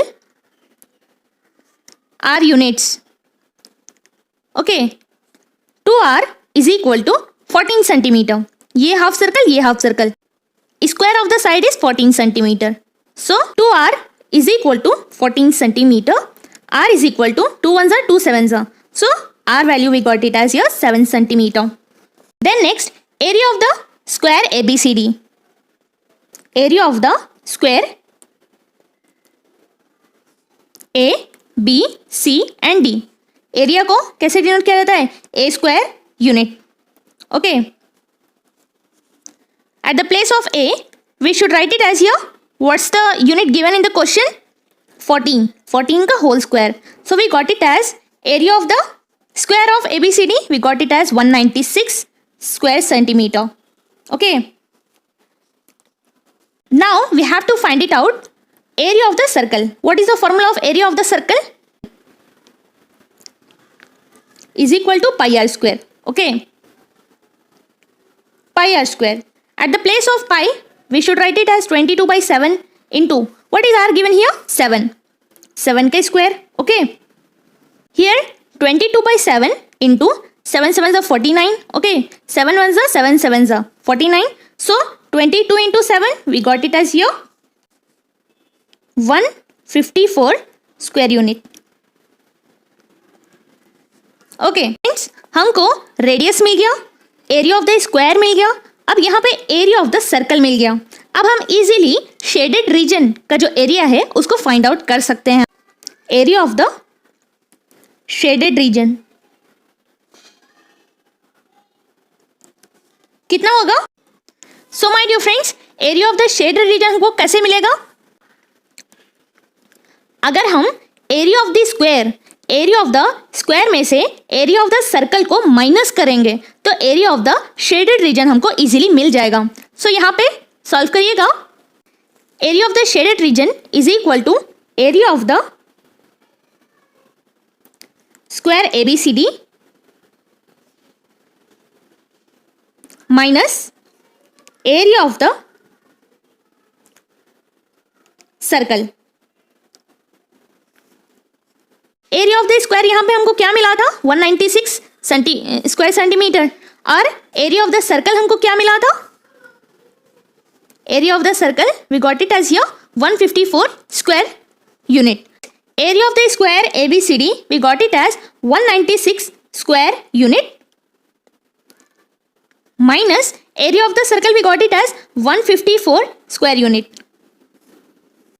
are units. Okay, 2r is equal to 14 centimeter. ये half circle, ये half circle. Square of the side is 14 centimeter. So 2r is equal to 14 centimeter. R is equal to 2 ones are 2 sevens are. So R value we got it as here 7 centimeter. Then next, area of the square ABCD. Area of the square A, B, C and D. Area को कैसे denote किया जाता है? A square unit. Okay. At the place of A, we should write it as here. What's the unit given in the question? 14. 14 का whole square. So we got it as area of the square of ABCD. We got it as 196 square centimeter. Okay. Now we have to find it out. Area of the circle. What is the formula of area of the circle? Is equal to pi r square. Okay. Pi r square. At the place of pi, we should write it as 22 by 7 into, what is r given here? 7. 7 ka square. Okay. Here 22 by 7 into 7 sevens are 49. Okay. 7 ones are 7 sevens are 49. So 22 into 7, we got it as here 154 square unit. Okay friends, हमको radius मिल गया, area of the square मिल गया, अब यहाँ पे area of the circle मिल गया. अब हम easily shaded region का जो एरिया है उसको फाइंड आउट कर सकते हैं. Area of the shaded region कितना होगा? So my dear friends, area of the shaded region हमको कैसे मिलेगा? अगर हम area of the square, area of the square में से एरिया ऑफ द सर्कल को माइनस करेंगे तो area of the shaded region हमको इजीली मिल जाएगा. सो यहाँ पे सॉल्व करिएगा. Area of the shaded region is equal to area of the square ABCD minus area of the circle. Area of the square यहाँ पे हमको क्या मिला था? 196 स्क्वायर सेंटीमीटर. और एरिया ऑफ द सर्कल हमको क्या मिला था? Area of the circle we got it as here 154 square unit. Area of the square ABCD we got it as 196 square unit minus area of the circle we got it as 154 square unit.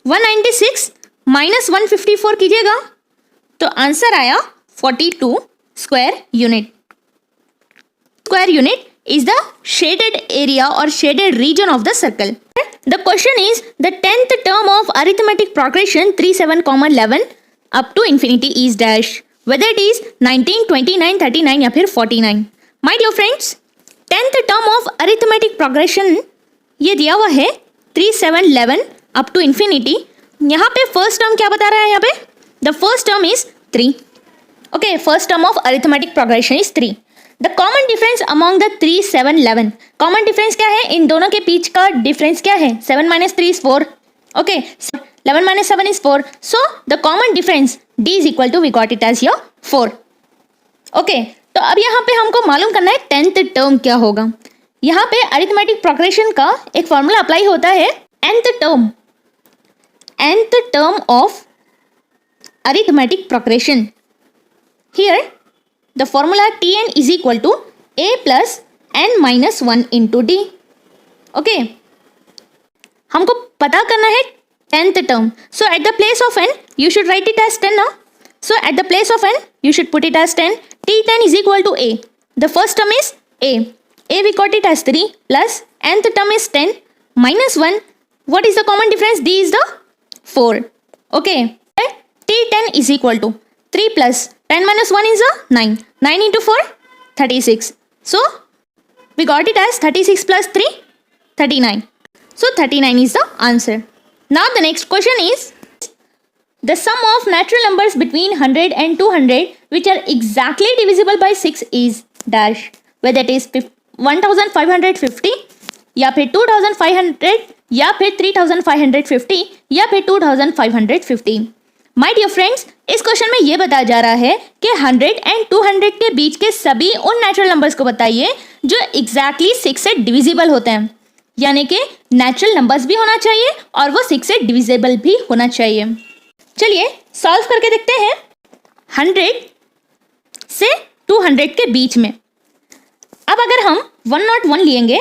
196 minus 154 कीजिएगा तो answer आया 42 square unit. Square unit is the shaded area और shaded region of the circle. The question is the 10th term of arithmetic progression 3, 7, 11 up to infinity is dash, whether it is 19, 29, 39 या फिर 49. My dear friends, 10th term of arithmetic progression ये दिया हुआ है 3, 7, 11 up to infinity. यहाँ पे first term क्या बता रहा है? यहाँ पे the first term is 3. Okay, first term of arithmetic progression is 3. The common difference among the 3, 7, 11. Common difference क्या है? इन दोनों के बीच का difference क्या है? 7 minus 3 is 4. Okay, 11 minus 7 is 4. So the common difference D is equal to, we got it as here 4. Okay, तो अब यहाँ पे हमको मालूम करना है 10th term क्या होगा. यहाँ पे arithmetic progression का एक फॉर्मूला अप्लाई होता है. nth term of arithmetic progression. Here the formula Tn is equal to a plus n minus 1 into d. Okay, हमको पता करना है 10th term. So at the place of n you should write it as 10 now. So at the place of n you should put it as 10. T10 is equal to a. The first term is a. A we got it as 3 plus nth term is 10 minus 1. What is the common difference? D is the 4. Okay. T10 is equal to 3 plus 10 minus 1 is a 9. 9 into 4, 36. So, we got it as 36 plus 3, 39. So, 39 is the answer. Now, the next question is, the sum of natural numbers between 100 and 200 which are exactly divisible by 6 is dash. Whether it is 1550 या फिर 2500 या फिर 3550 या फिर 2550। My dear friends, इस question में ये बताया जा रहा है कि 100 एंड 200 के बीच के सभी उन नेचुरल नंबर्स को बताइए जो एग्जैक्टली 6 से डिविजिबल होते हैं, यानी कि नेचुरल नंबर्स भी होना चाहिए और वो 6 से डिविजिबल भी होना चाहिए। चलिए सॉल्व करके देखते हैं। 100 से 200 के बीच में अब अगर हम 101 लेंगे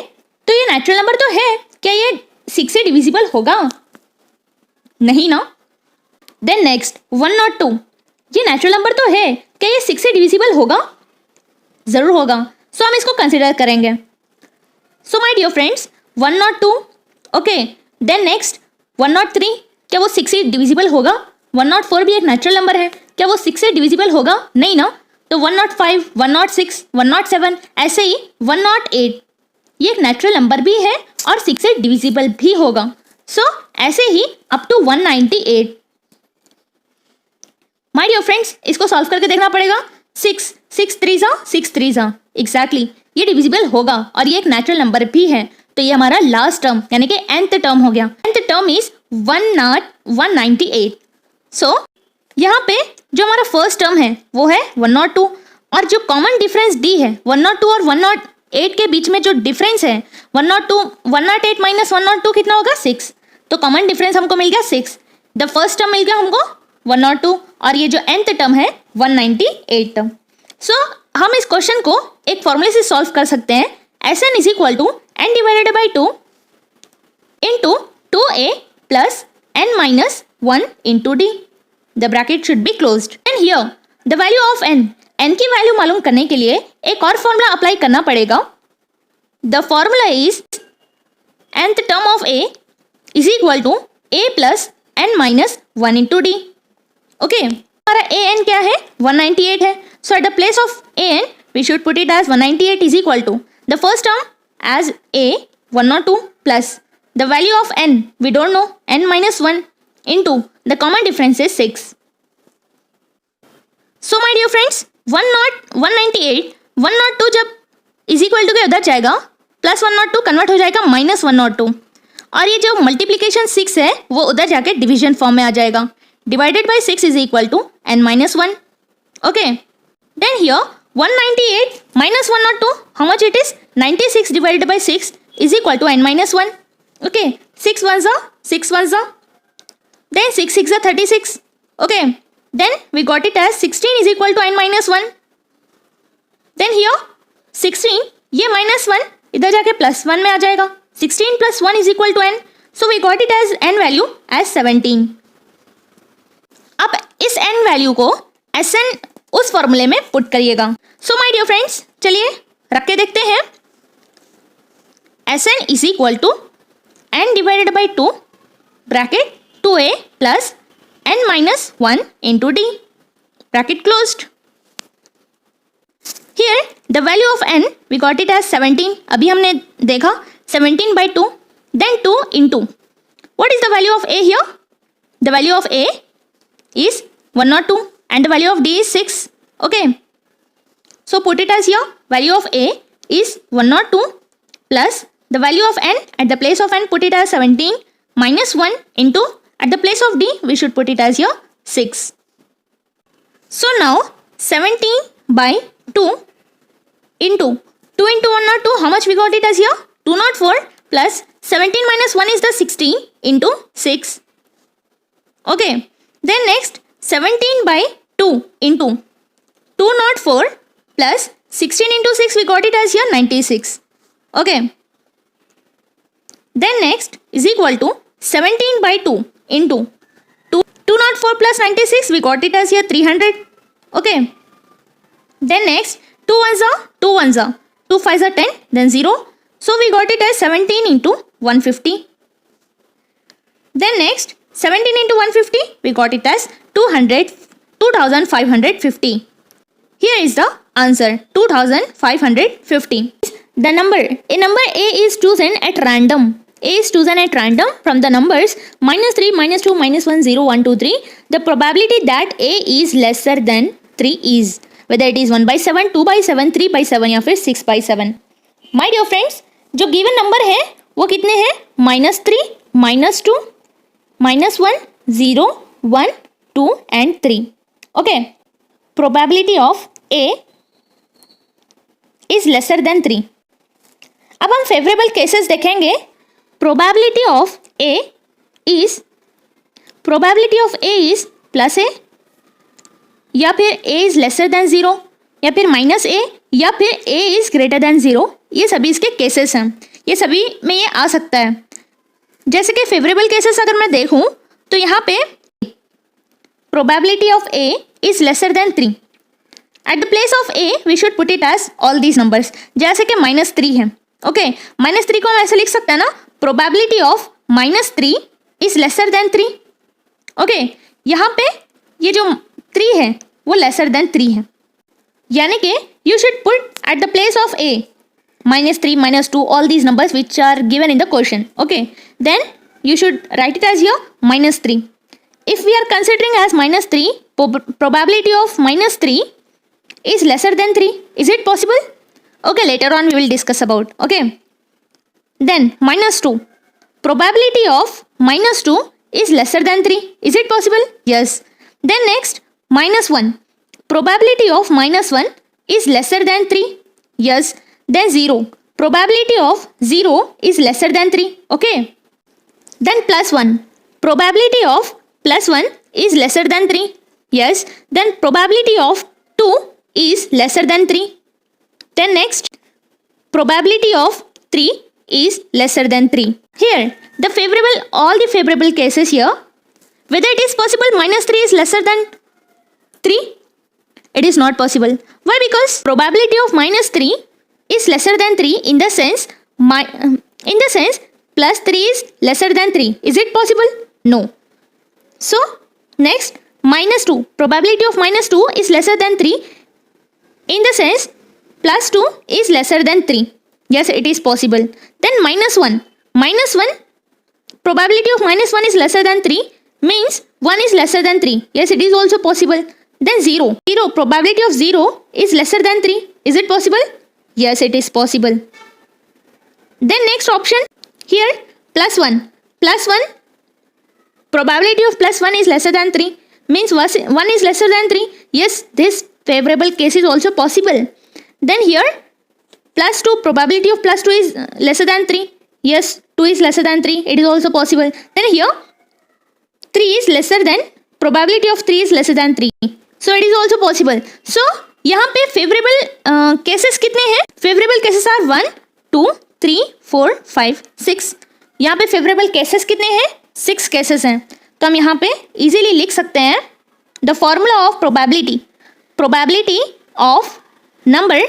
तो ये नेचुरल नंबर तो है, क्या ये 6 से डिविजिबल होगा? नहीं ना। देन नेक्स्ट 102, ये नेचुरल नंबर तो है, क्या ये 6 से डिविजिबल होगा? जरूर होगा। सो हम इसको कंसिडर करेंगे। So my dear friends, 102, okay. Then next 103, क्या वो 6 से डिविजिबल होगा? 104 भी एक नेचुरल नंबर है, क्या वो 6 से डिविजिबल होगा? नहीं ना। तो 105, 106, 107, ऐसे ही 108, ये एक नेचुरल नंबर भी है और 6 से डिविजिबल भी होगा। सो ऐसे ही up to 198। My dear friends, इसको सॉल्व करके देखना पड़ेगा। 6 6 3 जा एग्जैक्टली ये डिविजिबल होगा और ये एक नेचुरल नंबर भी है। तो ये हमारा लास्ट टर्म यानी कि nth टर्म हो गया। nth term is 198। सो यहाँ पे जो हमारा फर्स्ट टर्म है वो है 102 और जो कॉमन डिफरेंस डी है 102 और 108 के बीच में जो डिफरेंस है 108 माइनस 102 कितना होगा? 6। तो कॉमन डिफरेंस हमको मिल गया 6। द फर्स्ट टर्म मिल गया हमको 102 और ये जो nth टर्म है 198 टर्म। सो हम इस क्वेश्चन को एक फॉर्मूले से सॉल्व कर सकते हैं। Sn is equal to n divided by 2 into 2a plus n minus 1 into d। The bracket should be closed and here the value of n की वैल्यू मालूम करने के लिए एक और फॉर्मूला अप्लाई करना पड़ेगा। The formula is nth term of a is equal to a plus n minus 1 into D. Okay, हमारा an क्या है? 198 है। So at the place of an we should put it as 198 is equal to the first term as a 102 plus the value of n we don't know n minus 1 into the common difference is 6। So my dear friends, 198 102 जब is equal to के उधर जाएगा plus 102 convert हो जाएगा minus 102 और ये जो multiplication 6 है वो उधर जाके डिवीजन फॉर्म में आ जाएगा। Divided by 6 is equal to n minus 1। Okay, then here 198 minus 102 how much it is? 96 divided by 6 is equal to n minus 1। Okay, 6 1 जा 6 1 जा, then 6 6 are 36. Okay, then we got it as 16 is equal to n minus 1. Then here 16 ये minus 1 इधर जाके plus 1 में आ जाएगा। 16 plus 1 is equal to n. So we got it as n value as 17. अब इस n value को Sn उस फॉर्मूले में पुट करिएगा। So my dear friends, चलिए रख के देखते हैं। Sn is equal to n divided by 2 bracket 2a plus n minus 1 into d, bracket closed. Here the value of n we got it as 17. अभी हमने देखा 17 by 2, then 2 into what is the value of a here? The value of a is 102 and the value of d is 6. Okay, so put it as here value of a is 102 plus the value of n at the place of n put it as 17 minus 1 into at the place of d we should put it as here 6. So now 17 by 2 into 2 into 102 how much we got it as here? 204 plus 17 minus 1 is the 16 into 6. Okay, then next 17 by 2 into 204 plus 16 into 6 we got it as here 96. Okay, then next is equal to 17 by 2 into 204 plus 96 we got it as here 300. Okay, then next 2 1s are 2 1s are 2 5s are 10 then 0, so we got it as 17 into 150. Then next 17 into 150 we got it as 2550. Here is the answer 2550. The number a is chosen at random. A is chosen at random from the numbers -3, -2, -1, 0, 1, 2, 3. The probability that A is lesser than 3 is whether it is 1 by 7, 2 by 7, 3 by 7 या फिर 6 by 7. My dear friends, जो given number है वो कितने हैं? -3, -2, -1, 0, 1, 2 and 3. Okay. Probability of A is lesser than 3. अब हम favourable cases देखेंगे. Probability of A is plus A, या फिर A is lesser than 0, या फिर माइनस A, या फिर A is greater than 0. ये सभी इसके केसेस हैं. ये सभी में ये आ सकता है. जैसे कि फेवरेबल केसेस अगर मैं देखूं तो यहाँ पे probability of A is lesser than 3. At the place of A we should put it as all these numbers. जैसे कि -3 है. ओके, -3 को हम ऐसे लिख सकते हैं ना, probability of -3 is lesser than 3. Okay, यहाँ पे ये जो 3 है वो लेसर देन 3 है. यानी कि you should put at the place of A -3, -2, all these numbers which are given in the question. Okay, then you should write it as your -3. If we are considering as -3, probability of -3 is lesser than 3. Is it possible? Okay, later on we will discuss about. Okay, then -2, probability of -2 is lesser than 3. Is it possible? Yes. Then next, -1, probability of -1 is lesser than 3. Yes. Then 0, probability of 0 is lesser than 3. Okay. Then +1, probability of +1 is lesser than 3. Yes. Then probability of 2 is lesser than 3. Then next, probability of 3 is lesser than 3. Here, all the favorable cases here, whether it is possible -3 is lesser than 3, it is not possible. Why? Because probability of -3 is lesser than 3 in the sense +3 is lesser than 3. Is it possible? No. So next, -2, probability of -2 is lesser than 3 in the sense +2 is lesser than 3. Yes, it is possible. Then -1, probability of -1 is lesser than 3 means 1 is lesser than 3. Yes, it is also possible. Then 0, probability of 0 is lesser than 3. Is it possible? Yes, it is possible. Then next option here, +1, probability of +1 is lesser than 3 means 1 is lesser than 3. Yes, this favorable case is also possible. Then here +2, probability of +2 is lesser than 3. Yes, 2 is lesser than 3. It is also possible. Then here 3 is lesser than, probability of 3 is lesser than 3. So it is also possible. So यहाँ पे favourable cases कितने हैं? Favourable cases are 1, 2, 3, 4, 5, 6. यहाँ पे favourable cases कितने हैं? 6 cases हैं. तो हम यहाँ पे इजीली लिख सकते हैं the formula of probability of number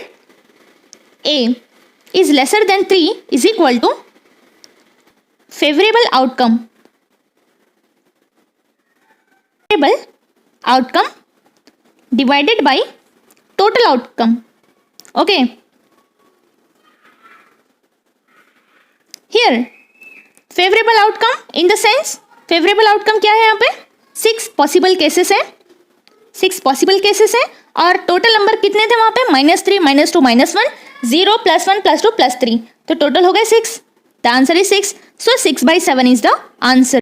A is lesser than 3 is equal to favorable outcome divided by total outcome. Okay. Here favorable outcome in the sense, favorable outcome क्या है यहाँ पे? 6 possible cases हैं. 6 possible cases हैं और total number कितने थे वहाँ पे? -3, -2, -1, 0, +1, +2, +3. तो total हो गए 6. The answer is 6. So 6/7 is the answer.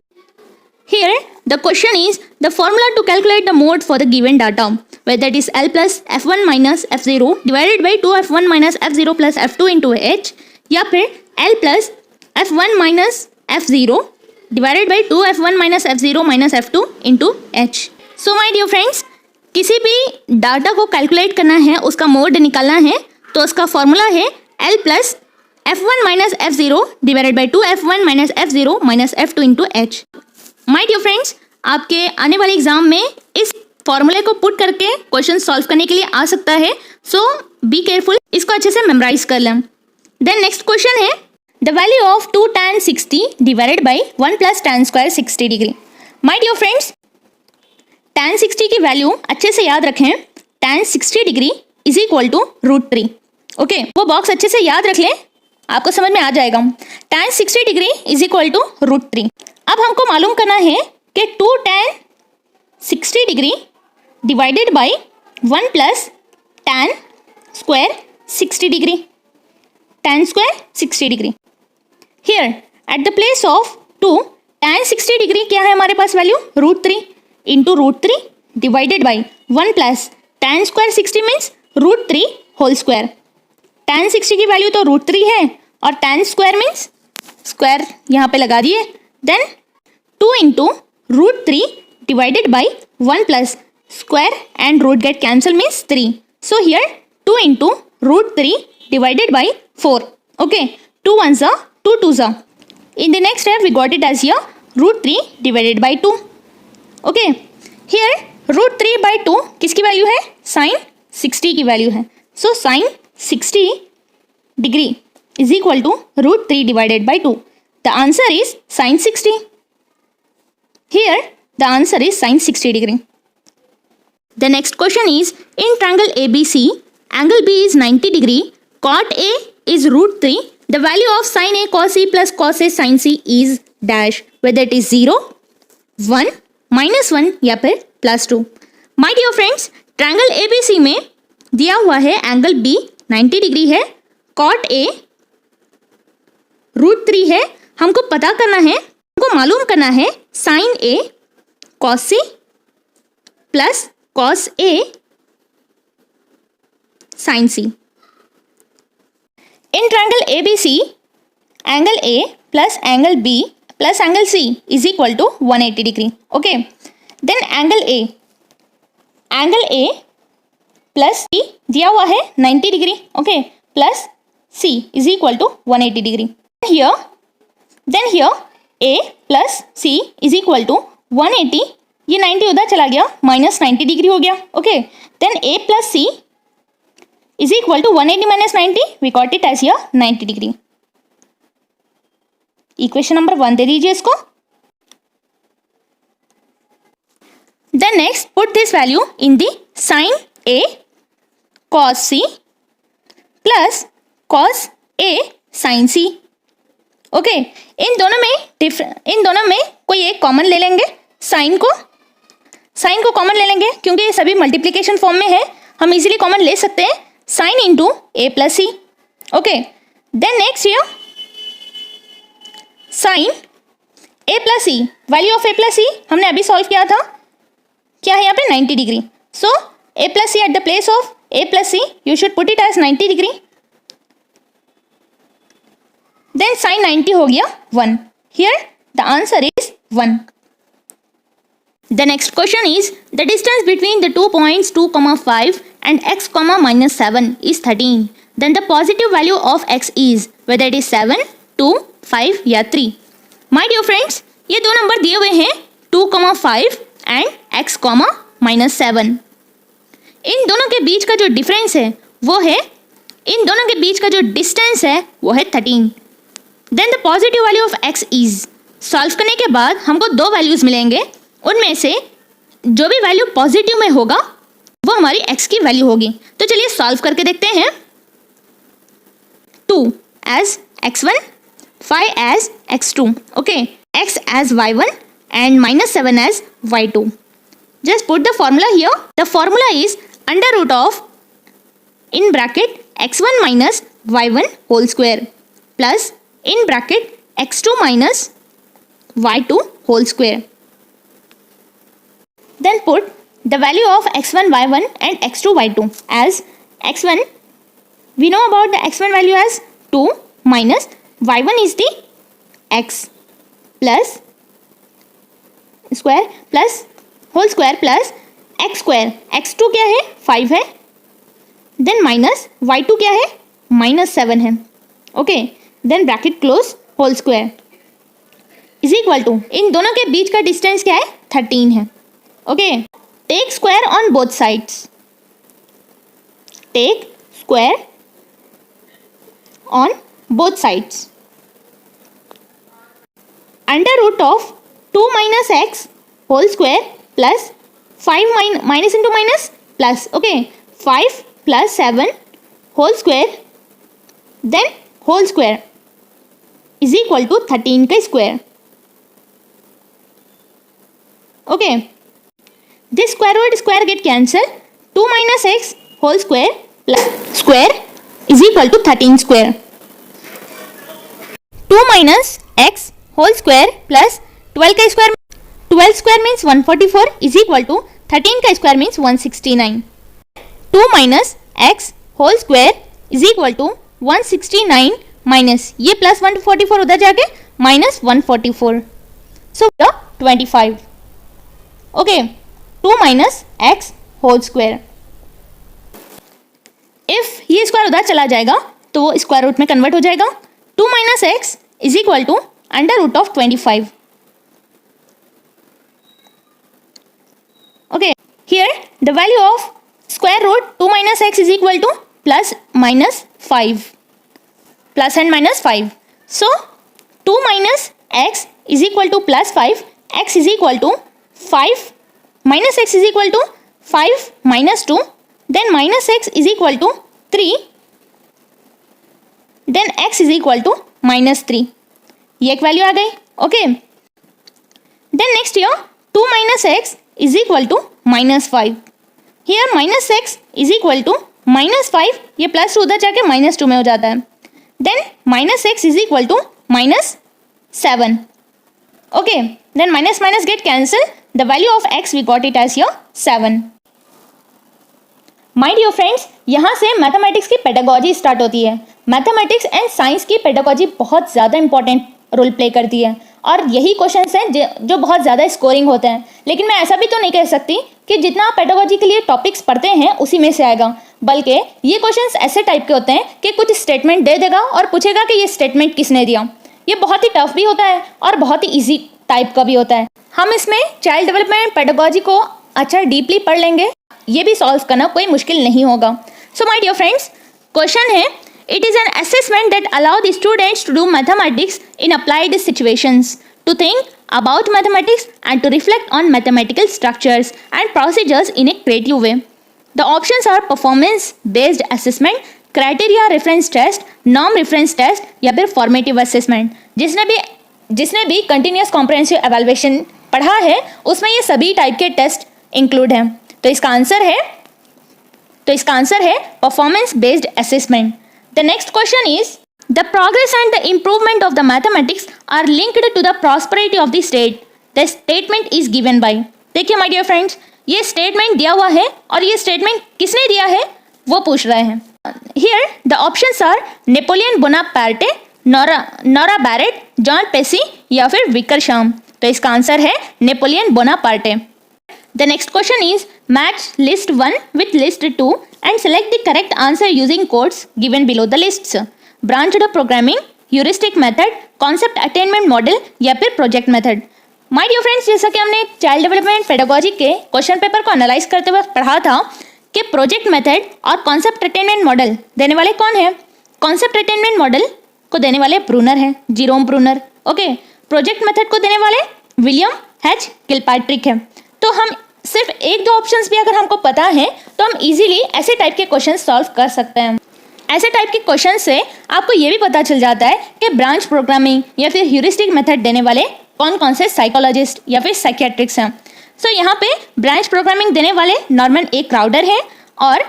Here the question is the formula to calculate the mode for the given data, whether it is L plus F1 minus F0 divided by 2F1 minus F0 plus F2 into H, या फिर L plus F1 minus F0 divided by 2F1 minus F0 minus F2 into H. So my dear friends, किसी भी data को calculate करना है, उसका mode निकालना है, तो उसका फॉर्मूला है L plus F1 minus F0 divided by 2F1 minus F0 minus F2 into H. My dear friends, आपके आने वाले एग्जाम में इस फॉर्मूले को पुट करके क्वेश्चन सॉल्व करने के लिए आ सकता है. सो बी केयरफुल, इसको अच्छे से मेमोराइज कर लें. देन नेक्स्ट क्वेश्चन है the value of 2 tan 60 divided by 1 plus tan square 60 degree. My dear friends, tan 60 की वैल्यू अच्छे से याद रखें. tan 60 degree is equal to √3. Okay, वो बॉक्स अच्छे से याद रख लें, आपको समझ में आ जाएगा. tan 60 degree is equal to √3. अब हमको मालूम करना है कि 2 tan 60 degree divided by 1 plus tan square 60 degree. tan square 60 degree. Here at the place of 2, tan 60 degree क्या है हमारे पास value, √3 into √3 divided by 1 plus tan square 60 means √3 whole square. tan 60 की वैल्यू तो √3 है और tan स्क्वायर मीन्स स्क्वायर यहाँ पे लगा दिए। देन 2 into √3 divided by 1 plus square and root get cancel means 3. So here 2 into √3 divided by 4. Okay, 2 ones are 2 twos are. In the next step we got it as here √3 divided by 2. Okay, here √3 by 2 किसकी value है, sin 60 की value है. So sin 60 degree is equal to √3 divided by 2. The answer is sin 60. Here the answer is sin 60 degree. The next question is, in triangle ABC, angle B is 90 degree, cot A is √3, the value of sin A cos C plus cos A sin C is dash, whether it is 0, 1, -1 या फिर +2. My dear friends, triangle ABC में दिया हुआ है angle B 90 degree है, cot A √3 है, हमको पता करना है, हमको मालूम करना है sin A cos C plus cos A sin C. In triangle ABC, angle A plus angle B plus angle C is equal to 180 degree. Okay. Then angle A plus C दिया हुआ है 90 degree. Okay. Plus C is equal to 180 degree. Then here A plus C is equal to 180. ये 90 उधर चला गया, -90 degree हो गया. Okay, then A plus C is equal to 180 minus 90, we got it as here 90 degree. Equation number 1 दे दीजिए इसको. Then next put this value in the sin A cos C plus cos A sin C. Okay, इन दोनों में कोई एक common ले लेंगे, साइन को कॉमन ले लेंगे क्योंकि ये सभी मल्टीप्लिकेशन फॉर्म में है, हम इजीली कॉमन ले सकते हैं. Sine into A plus C. Okay, then next here sine A plus C, value of A plus C हमने अभी सॉल्व किया था, क्या है यहाँ पे 90 degree. So A plus C at the place of A plus C you should put it as 90 degree. Then sine 90 हो गया 1. Here the answer is 1. The next question is, the distance between the 2 points 2,5 and x, -7 is 13. Then the positive value of x is, whether it is 7, 2, 5 या 3. My dear friends, ये दो number दिए हुए हैं 2,5 and x, -7. इन दोनों के बीच का जो डिफरेंस है वो है, इन दोनों के बीच का जो डिस्टेंस है वो है 13. Then the positive value of x is, solve करने के बाद हमको दो वैल्यूज मिलेंगे, उनमें से जो भी वैल्यू पॉजिटिव में होगा वो हमारी x की वैल्यू होगी. तो चलिए सॉल्व करके देखते हैं. 2 as x1, 5 as x2. Okay, x as y1 and -7 as y2. Just put the formula here. The formula is under root of in bracket x1 minus y1 whole square plus in bracket x2 minus y2 whole square. Then put the value of x1 y1 and x2 y2 as x1, we know about the x1 value as 2 minus y1 is the x plus square plus whole square plus x square. x2 क्या है 5 है, then minus y2 क्या है -7 है. Okay, then bracket close whole square is equal to, इन दोनों के बीच का distance क्या है 13 है. Okay, take square on both sides. Take square on both sides. Under root of 2 minus x whole square plus 5 minus into minus plus. Okay, 5 plus 7 whole square then whole square is equal to 13 का square. Okay. This square get cancelled. 2 minus x whole square plus square is equal to 13 square. 2 minus x whole square plus 12 square means 144 is equal to 13 का square means 169. 2 minus x whole square is equal to 169 minus ये plus 144 उधर जाके minus 144. So 25. Okay, 2 minus x whole square. If ये square उधर चला जाएगा तो वो स्क्वायर रूट में कन्वर्ट हो जाएगा. 2 minus x is equal to under root of 25. Okay, here the value of square root 2 minus x is equal to plus minus 5. Plus and minus 5. So 2 minus x is equal to plus 5. X is equal to 5 minus x is equal to 5 minus 2. Then minus x is equal to 3. Then x is equal to minus 3. ये एक value आ गई. Okay, then next year 2 minus x is equal to minus 5. Here minus x is equal to minus 5. ये plus उधर जाके minus 2 में हो जाता है. Then minus x is equal to minus 7. Okay, then minus minus get cancelled. The value of x we got it as here 7. My dear friends, यहाँ से mathematics की पेडागोजी स्टार्ट होती है. मैथमेटिक्स एंड साइंस की pedagogy बहुत ज़्यादा important role play करती है और यही क्वेश्चंस हैं जो बहुत ज़्यादा स्कोरिंग होते हैं. लेकिन मैं ऐसा भी तो नहीं कह सकती कि जितना आप पेडागोजी के लिए टॉपिक्स पढ़ते हैं उसी में से आएगा, बल्कि ये क्वेश्चंस ऐसे टाइप के होते हैं कि कुछ स्टेटमेंट दे देगा और पूछेगा कि ये स्टेटमेंट किसने दिया. ये बहुत ही टफ भी होता है और बहुत ही ईजी टाइप का भी होता है. हम इसमें चाइल्ड डेवलपमेंट पेडागोजी को अच्छा डीपली पढ़ लेंगे, ये भी सॉल्व करना कोई मुश्किल नहीं होगा. So my dear friends, question है, it is an assessment that allow the students to do mathematics in applied situations, to think about mathematics and to reflect on mathematical structures and procedures in a creative way. The options are performance based assessment, criteria reference test, norm reference test या फिर formative assessment. जिसने भी continuous comprehensive evaluation पढ़ा है उसमें ये सभी type के टेस्ट इंक्लूड हैं. तो इसका आंसर है performance based assessment. The next question is, the progress and the improvement of the mathematics are linked to the prosperity of the state. The statement is given by. देखिए my dear friends, ये statement दिया हुआ है और ये statement किसने दिया है वो पूछ रहे हैं. Here the options are Napoleon Bonaparte, Nora Barrett, John Pacey या फिर विकरशाम. तो इसका आंसर है Napoleon Bonaparte. The next question is, match list 1 with list 2 and select the correct answer using codes given below the lists. Branched programming, heuristic method, concept attainment model या फिर project method. My dear friends, जैसा कि हमने child development pedagogy के question paper को analyse करते वक्त पढ़ा था कि प्रोजेक्ट मेथड और कॉन्सेप्ट अटेनमेंट मॉडल देने वाले कौन है. कॉन्सेप्ट अटेनमेंट मॉडल को देने वाले ब्रूनर हैं, Jerome Bruner. Okay, project method को देने वाले विलियम एच किलपैट्रिक है. तो हम सिर्फ एक दो ऑप्शंस भी अगर हमको पता है तो हम इजीली ऐसे टाइप के क्वेश्चन सॉल्व कर सकते हैं. ऐसे टाइप के क्वेश्चन से आपको ये भी पता चल जाता है कि ब्रांच प्रोग्रामिंग या फिर ह्यूरिस्टिक मेथड देने वाले कौन कौन से साइकोलॉजिस्ट या फिर साइकियाट्रिक्स हैं. सो यहाँ पे ब्रांच प्रोग्रामिंग देने वाले नॉर्मन ए क्राउडर हैं और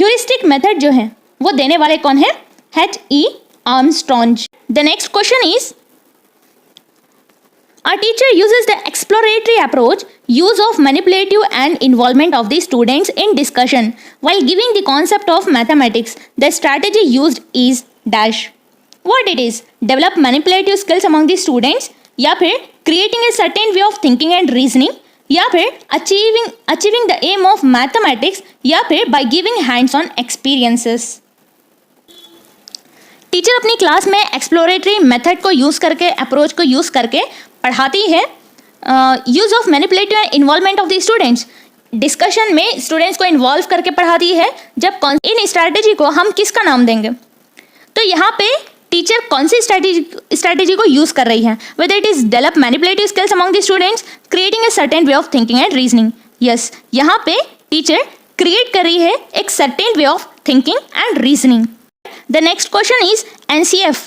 ह्यूरिस्टिक मेथड जो है वो देने वाले कौन है, H.E. Armstrong. The next question is, a teacher uses the exploratory approach, use of manipulative and involvement of the students in discussion while giving the concept of mathematics. The strategy used is dash. What it is? Develop manipulative skills among the students, या फिर creating a certain way of thinking and reasoning, या फिर achieving the aim of mathematics, या फिर by giving hands-on experiences. Teacher अपनी class में exploratory method को use करके, अप्रोच को यूज़ करके पढ़ाती है. Use of manipulative and involvement of the students, discussion में स्टूडेंट्स को इन्वॉल्व करके पढ़ाती है. जब इन स्ट्रैटेजी को हम किसका नाम देंगे, तो यहाँ पे टीचर कौन सी स्ट्रैटेजी को यूज़ कर रही है, whether it is develop manipulative skills among the students, creating a certain way of thinking and reasoning. Yes, यहाँ पे टीचर क्रिएट कर रही है एक certain way of thinking and reasoning. The next question is, NCF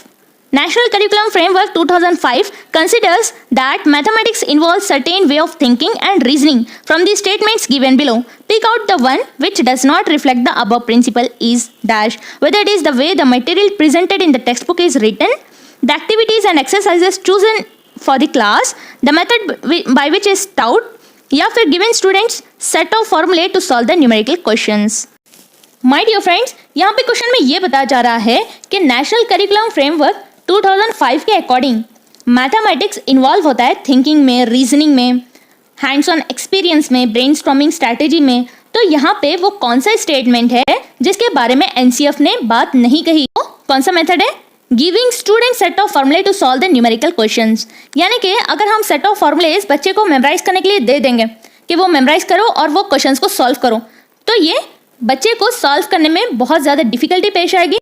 National Curriculum Framework 2005 considers that mathematics involves certain way of thinking and reasoning from the statements given below. Pick out the one which does not reflect the above principle is dash. Whether it is the way the material presented in the textbook is written, the activities and exercises chosen for the class, the method by which is taught, या फिर given students set of formulae to solve the numerical questions. My dear friends, यहाँ पे question में ये बताया जा रहा है कि नेशनल करिकुलम फ्रेमवर्क 2005 के अकॉर्डिंग मैथमेटिक्स इन्वॉल्व होता है थिंकिंग में, रीजनिंग में, हैंड्स ऑन एक्सपीरियंस में, ब्रेनस्टॉर्मिंग स्ट्रैटेजी में. तो यहाँ पे वो कौन सा स्टेटमेंट है जिसके बारे में एनसीएफ ने बात नहीं कही? तो कौन सा मेथड है? गिविंग स्टूडेंट सेट ऑफ फॉर्मूले to solve the numerical questions. यानी कि अगर हम सेट ऑफ फॉर्मूलेज बच्चे को मेमोराइज करने के लिए दे देंगे कि वो मेमोराइज करो और वो क्वेश्चंस को सॉल्व करो, तो ये बच्चे को सॉल्व करने में बहुत ज़्यादा डिफिकल्टी पेश आएगी,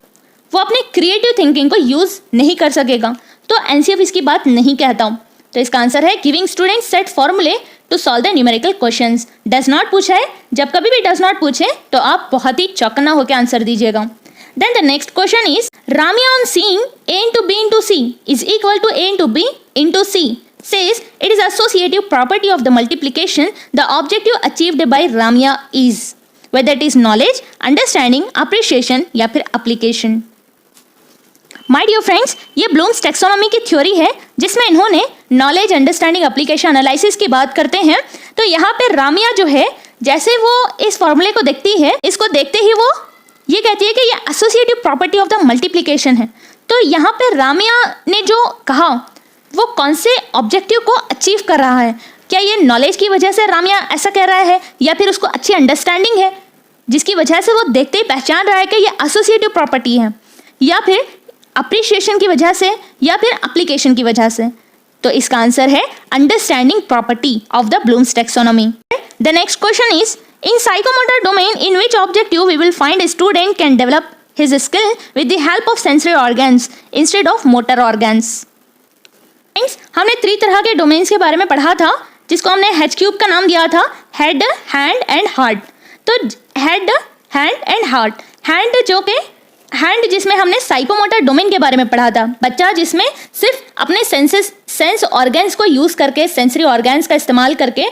वो अपने क्रिएटिव थिंकिंग को यूज़ नहीं कर सकेगा. तो एनसीएफ इसकी बात नहीं कहता. तो इसका आंसर है गिविंग स्टूडेंट सेट फॉर्मूले to solve the numerical questions. Does not पूछा है, जब कभी भी डज नॉट पूछे तो आप बहुत ही चौकन्ना होकर आंसर दीजिएगा. Then the next question is रामिया on seeing a into b into c is equal to a into b into c says it is associative property of the multiplication. The objective achieved by Ramya is, whether it is knowledge, understanding, appreciation या फिर application. My dear friends, ये blooms taxonomy की theory है जिसमें इन्होंने knowledge, understanding, application, analysis की बात करते हैं. तो यहाँ पे रामिया जो है, जैसे वो इस फॉर्मूले को देखती है, इसको देखते ही वो ये कहती है कि ये associative property of the multiplication है. तो यहाँ पे रामिया ने जो कहा वो कौन से ऑब्जेक्टिव को अचीव कर रहा है? क्या ये नॉलेज की वजह से रामिया ऐसा कह रहा है, या फिर उसको अच्छी अंडरस्टैंडिंग है जिसकी वजह से वो देखते ही पहचान रहा है कि ये एसोसिएटिव प्रॉपर्टी है, या फिर अप्रिशिएशन की वजह से, या फिर एप्लीकेशन की वजह से? तो इसका आंसर है understanding property of the Bloom's taxonomy. The next question is in psychomotor domain, in which objective we will find a student can develop his skill with the help of sensory organs instead of motor organs. Friends, हमने 3 तरह के domains के बारे में पढ़ा था जिसको हमने H³ का नाम दिया था हेड, हैंड एंड हार्ट. तो head, hand and heart. Hand जो कि हैंड जिसमें हमने साइकोमोटर डोमेन के बारे में पढ़ा था, बच्चा जिसमें सिर्फ अपने सेंस ऑर्गन्स को यूज़ करके, सेंसरी ऑर्गन्स का इस्तेमाल करके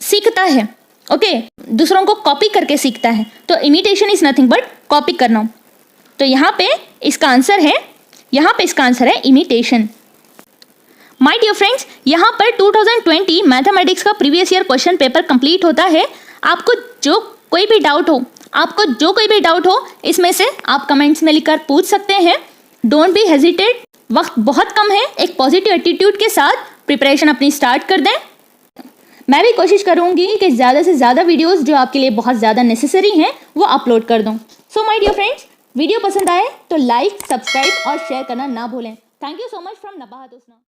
सीखता है. ओके, दूसरों को कॉपी करके सीखता है. तो imitation is nothing but copy करना. तो यहाँ पे इसका आंसर है इमिटेशन. माय डियर फ्रेंड्स, यहाँ पर 2020 मैथमेटिक्स का previous year question paper complete होता है. आपको जो कोई भी डाउट हो इसमें से आप कमेंट्स में लिखकर पूछ सकते हैं. डोंट बी हेजिटेट, वक्त बहुत कम है. एक पॉजिटिव एटीट्यूड के साथ प्रिपरेशन अपनी स्टार्ट कर दें. मैं भी कोशिश करूंगी कि ज़्यादा से ज़्यादा वीडियोस जो आपके लिए बहुत ज़्यादा नेसेसरी हैं वो अपलोड कर दूं. So my dear friends, video पसंद आए तो लाइक, सब्सक्राइब और शेयर करना ना भूलें. Thank you so much from Nabahat Husna.